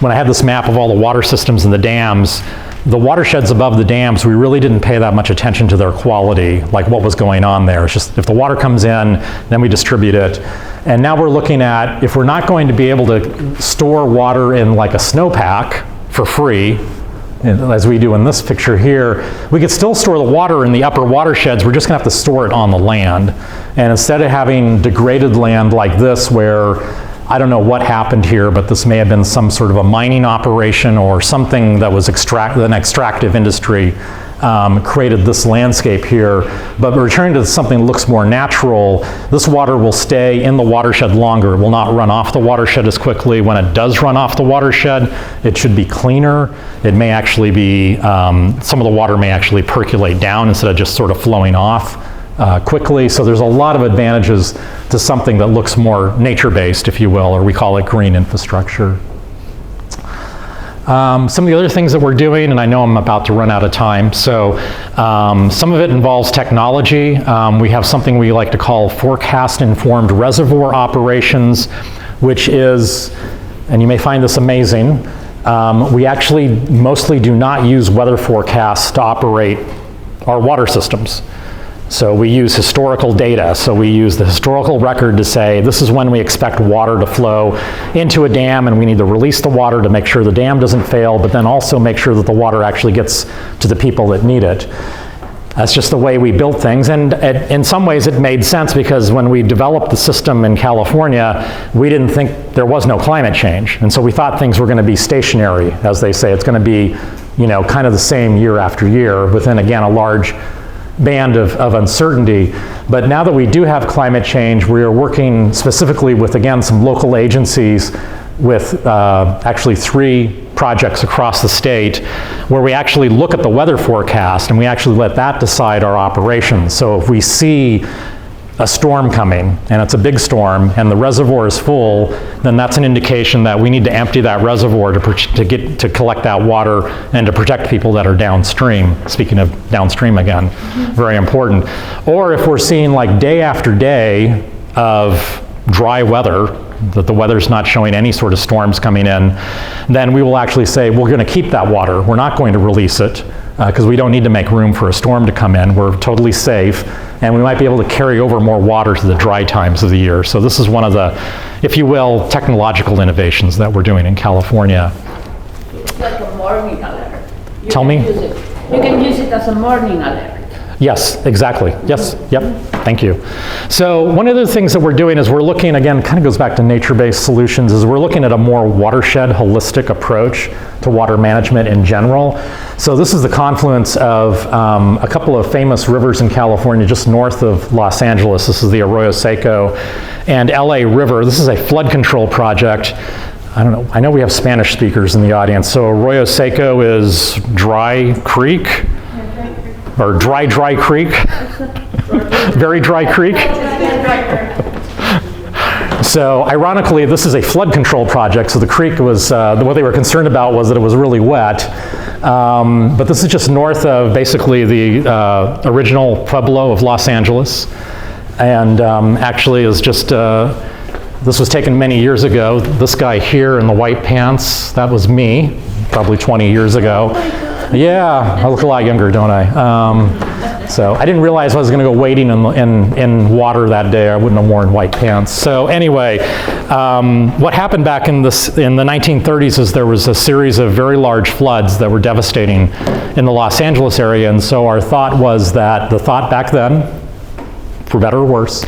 when I had this map of all the water systems and the dams, the watersheds above the dams, we really didn't pay that much attention to their quality, like what was going on there. It's just if the water comes in, then we distribute it. And now we're looking at, if we're not going to be able to store water in like a snowpack for free, as we do in this picture here, we could still store the water in the upper watersheds. We're just gonna have to store it on the land. And instead of having degraded land like this, where I don't know what happened here, but this may have been some sort of a mining operation or something that was an extractive industry created this landscape here. But returning to something that looks more natural, this water will stay in the watershed longer. It will not run off the watershed as quickly. When it does run off the watershed, it should be cleaner. It may actually be, some of the water may actually percolate down instead of just sort of flowing off quickly. So there's a lot of advantages to something that looks more nature-based, if you will, or we call it green infrastructure. Some of the other things that we're doing, and I know I'm about to run out of time, so some of it involves technology. We have something we like to call forecast-informed reservoir operations, which is, and you may find this amazing, we actually mostly do not use weather forecasts to operate our water systems. So we use historical data. So we use the historical record to say this is when we expect water to flow into a dam, and we need to release the water to make sure the dam doesn't fail, but then also make sure that the water actually gets to the people that need it. That's just the way we built things, and in some ways it made sense because when we developed the system in California, we didn't think there was no climate change, and so we thought things were going to be stationary, as they say. It's going to be, you know, kind of the same year after year within, again, a large band of uncertainty. But now that we do have climate change, we are working specifically with, again, some local agencies with actually 3 projects across the state where we actually look at the weather forecast and we actually let that decide our operations. So if we see a storm coming and it's a big storm and the reservoir is full, then that's an indication that we need to empty that reservoir to collect that water and to protect people that are downstream. Speaking of downstream again, very important. Or if we're seeing like day after day of dry weather, that the weather's not showing any sort of storms coming in, then we will actually say we're going to keep that water. We're not going to release it because we don't need to make room for a storm to come in. We're totally safe, and we might be able to carry over more water to the dry times of the year. So this is one of the, if you will, technological innovations that we're doing in California. It's like a morning alert. Tell me? You can use it as a morning alert. Yes, exactly. Yes, yep, thank you. So one of the things that we're doing is we're looking, again, kind of goes back to nature-based solutions, is we're looking at a more watershed, holistic approach to water management in general. So this is the confluence of a couple of famous rivers in California just north of Los Angeles. This is the Arroyo Seco and LA River. This is a flood control project. I don't know, I know we have Spanish speakers in the audience. So Arroyo Seco is dry creek, or dry creek, very dry creek. So ironically, this is a flood control project. So the creek was, what they were concerned about was that it was really wet. But this is just north of basically the original pueblo of Los Angeles. And actually is just, this was taken many years ago. This guy here in the white pants, that was me, probably 20 years ago. Yeah, I look a lot younger, don't I? So I didn't realize I was going to go wading in water that day. I wouldn't have worn white pants. So anyway, what happened back in the 1930s is there was a series of very large floods that were devastating in the Los Angeles area. And so our thought was that, the thought back then, for better or worse,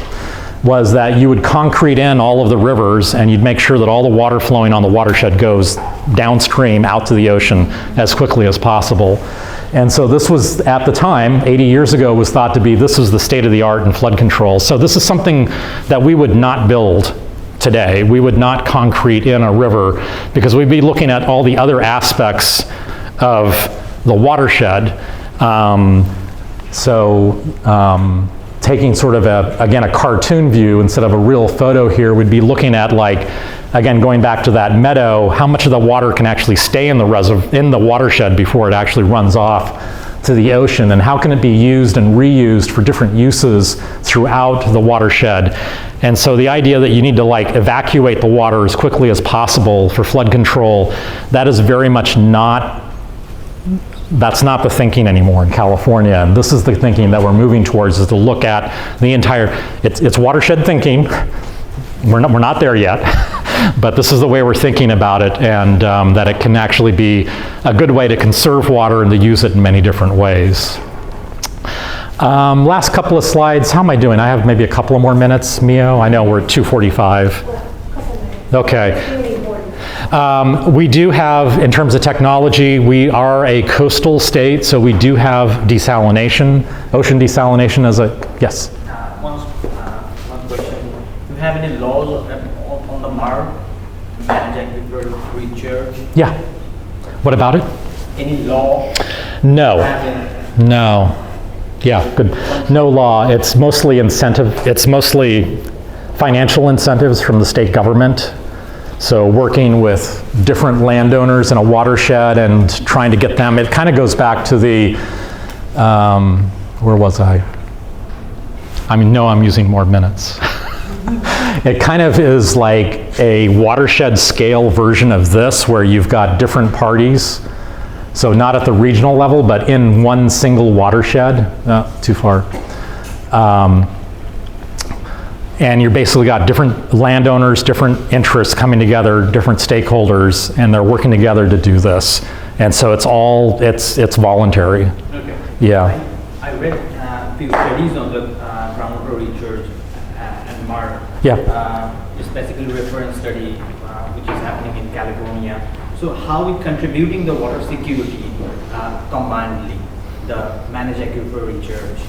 was that you would concrete in all of the rivers and you'd make sure that all the water flowing on the watershed goes downstream out to the ocean as quickly as possible. And so this was, at the time, 80 years ago, was thought to be, this was the state of the art in flood control. So this is something that we would not build today. We would not concrete in a river because we'd be looking at all the other aspects of the watershed. Taking sort of a cartoon view instead of a real photo here, we'd be looking at, like, again, going back to that meadow, how much of the water can actually stay in the watershed before it actually runs off to the ocean, and how can it be used and reused for different uses throughout the watershed. And so the idea that you need to like evacuate the water as quickly as possible for flood control, that is very much not, that's not the thinking anymore in California. And this is the thinking that we're moving towards, is to look at the entire, it's watershed thinking. We're not there yet, but this is the way we're thinking about it, and that it can actually be a good way to conserve water and to use it in many different ways. Last couple of slides. How am I doing? I have maybe a couple of more minutes, Mio. I know we're at 2:45. Okay. We do have, in terms of technology, we are a coastal state, so we do have desalination, ocean desalination as a, yes? One question. Do you have any laws on the MAR to manage aquifer recharge? Yeah. What about it? Any law? No. No. Yeah, good. No law. It's mostly incentive. It's mostly financial incentives from the state government. So working with different landowners in a watershed and trying to get them, it kind of goes back to the, where was I? I mean, no, I'm using more minutes. It kind of is like a watershed scale version of this where you've got different parties. So not at the regional level, but in one single watershed, too far. And you're basically got different landowners, different interests coming together, different stakeholders, and they're working together to do this. And so it's all, it's voluntary. Okay. Yeah. I read a few studies on the groundwater recharge and MAR. Yeah. Specifically reference study which is happening in California. So how it contributing the water security combinedly, the managed aquifer recharge,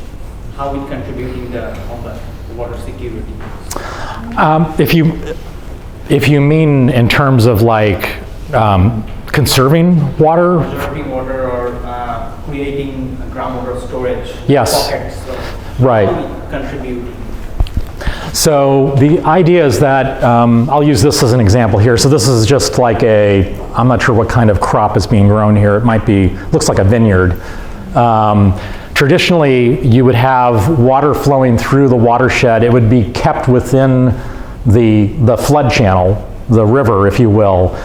how it contributing on the water security? If you mean in terms of like conserving water? Conserving water or creating groundwater storage Yes. pockets. So right. How it contributing? So the idea is that, I'll use this as an example here. So this is just like I'm not sure what kind of crop is being grown here. It might be, looks like a vineyard. Traditionally, you would have water flowing through the watershed. It would be kept within the flood channel, the river, if you will.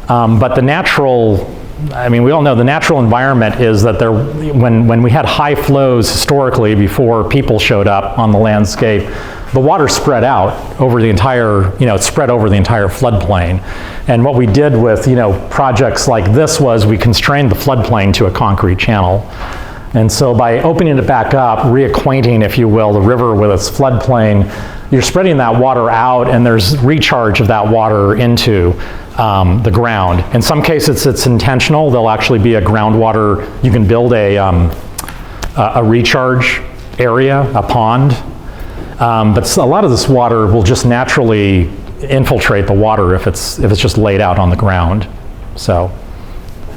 But the natural, I mean, we all know the natural environment is that when we had high flows historically before people showed up on the landscape, the water spread out over the entire, it spread over the entire floodplain. And what we did with, projects like this was we constrained the floodplain to a concrete channel. And so by opening it back up, reacquainting, if you will, the river with its floodplain, you're spreading that water out and there's recharge of that water into the ground. In some cases it's intentional. There'll actually be a groundwater, you can build a recharge area, a pond. But a lot of this water will just naturally infiltrate the water if it's just laid out on the ground. So,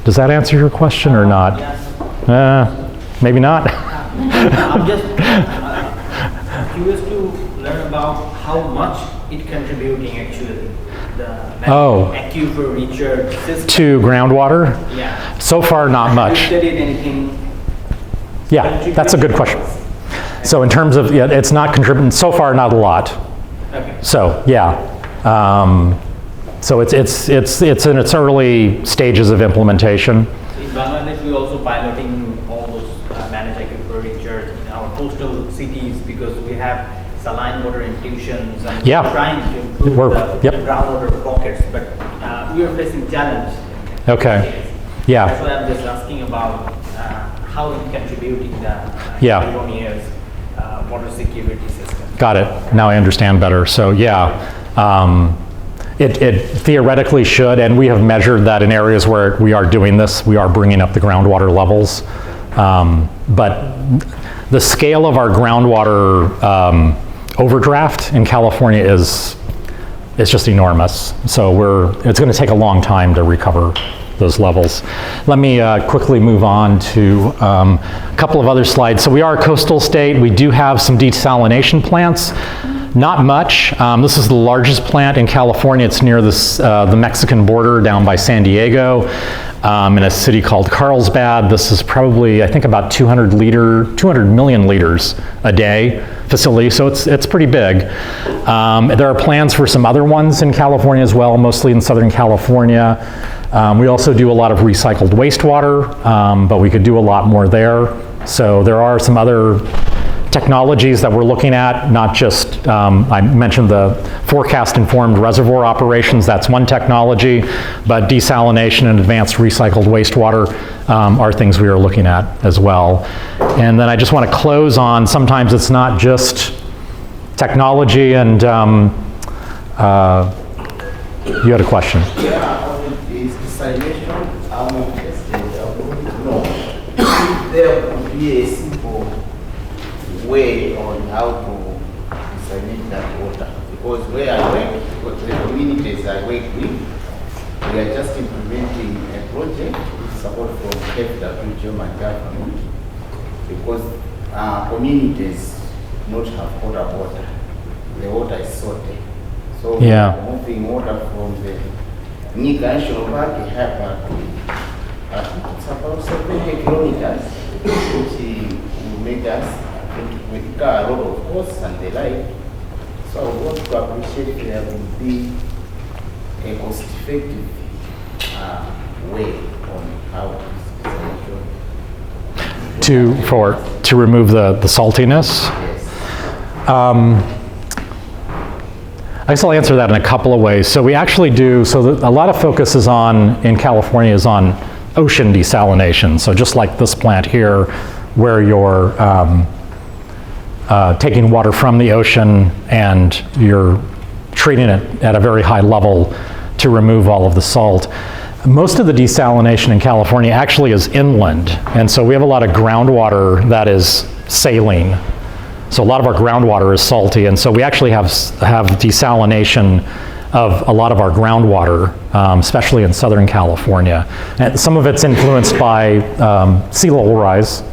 does that answer your question or not? Yes. Maybe not. I'm just curious to learn about how much it contributing actually the aquifer recharge system to groundwater. Yeah. So far, not much. Have you studied anything? Yeah, that's a good question. So in terms of, it's not contributing, so far not a lot. Okay. So, yeah. So it's in its early stages of implementation. In Bangladesh, we're also piloting all those managed aquifer recharge in our coastal cities because we have saline water infusions and we're trying to improve the groundwater pockets, but we are facing challenge. Okay. Yeah. That's why I'm just asking about how it's contributing the California's water security system. Got it. Now I understand better. So yeah, it theoretically should, and we have measured that in areas where we are doing this, we are bringing up the groundwater levels. But the scale of our groundwater overdraft in California is just enormous. So it's going to take a long time to recover those levels. Let me quickly move on to a couple of other slides. So we are a coastal state. We do have some desalination plants. Not much. This is the largest plant in California. It's near the Mexican border down by San Diego in a city called Carlsbad. This is probably, I think, about 200 million liters a day facility, so it's pretty big. There are plans for some other ones in California as well, mostly in Southern California. We also do a lot of recycled wastewater, but we could do a lot more there. So there are some other technologies that we're looking at, not just, I mentioned the forecast-informed reservoir operations, that's one technology, but desalination and advanced recycled wastewater are things we are looking at as well. And then I just want to close on, sometimes it's not just technology and, you had a question. Yeah, desalination, I'm interested. I want to know if there could be a simple way on how to desalinate that water. Because where I work, because the communities I work with, we are just implementing a project with support from FW German government, because communities not have potable water. The water is salty. So we are moving water from the Nika National Park, we have it's about 70 kilometers, which will make us incur a lot of costs and the like. So I want to appreciate if there will be a cost-effective way on how to remove the saltiness. Yes. I guess I'll answer that in a couple of ways. So we actually do, a lot of focus is in California is on ocean desalination. So just like this plant here, where you're taking water from the ocean and you're treating it at a very high level to remove all of the salt. Most of the desalination in California actually is inland. And so we have a lot of groundwater that is saline. So a lot of our groundwater is salty, and so we actually have desalination of a lot of our groundwater, especially in Southern California. And some of it's influenced by sea level rise,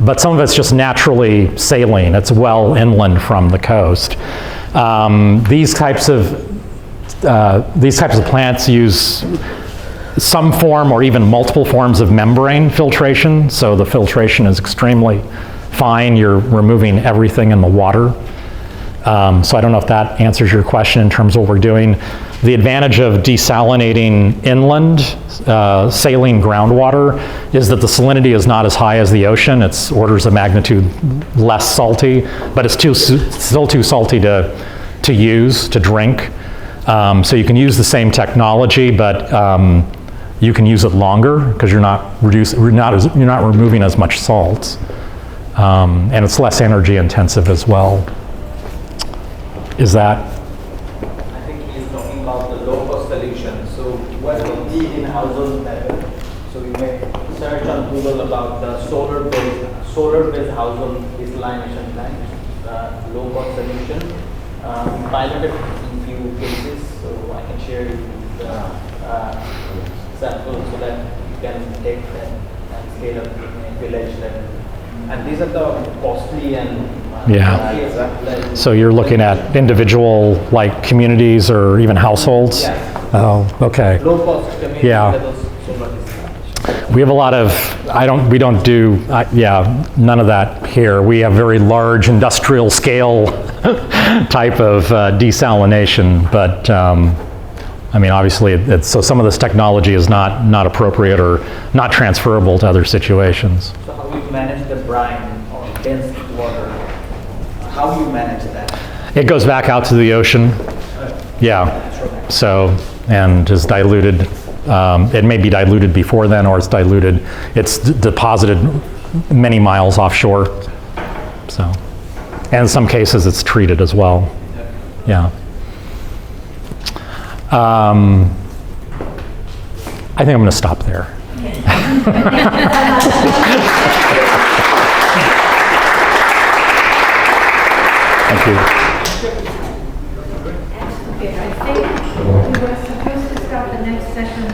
but some of it's just naturally saline. It's well inland from the coast. These types of plants use some form or even multiple forms of membrane filtration, so the filtration is extremely fine. You're removing everything in the water. So I don't know if that answers your question in terms of what we're doing. The advantage of desalinating inland saline groundwater is that the salinity is not as high as the ocean. It's orders of magnitude less salty, but it's still too salty to use, to drink. So you can use the same technology, but you can use it longer because you're not removing as much salt. And it's less energy intensive as well. Is that? I think he's talking about the low-cost solution. So what we did in household level, so you may search on Google about the solar-based household desalination plant, low-cost solution. We piloted in few cases, so I can share you the sample so that you can take that and scale up in a village level. And these are the costly and So you're looking at individual like communities or even households? Yeah. Oh, okay. Low cost community levels solar desalination. We have a lot of, we don't do, none of that here. We have very large industrial scale type of desalination, but I mean, obviously, so some of this technology is not appropriate or not transferable to other situations. So how you manage the brine or dense water? How you manage that? It goes back out to the ocean. Yeah. So, and is diluted. It may be diluted before then, or it's diluted. It's deposited many miles offshore. So, and in some cases, it's treated as well. Yeah. I think I'm going to stop there. Thank you. Okay, I think we were supposed to start the next session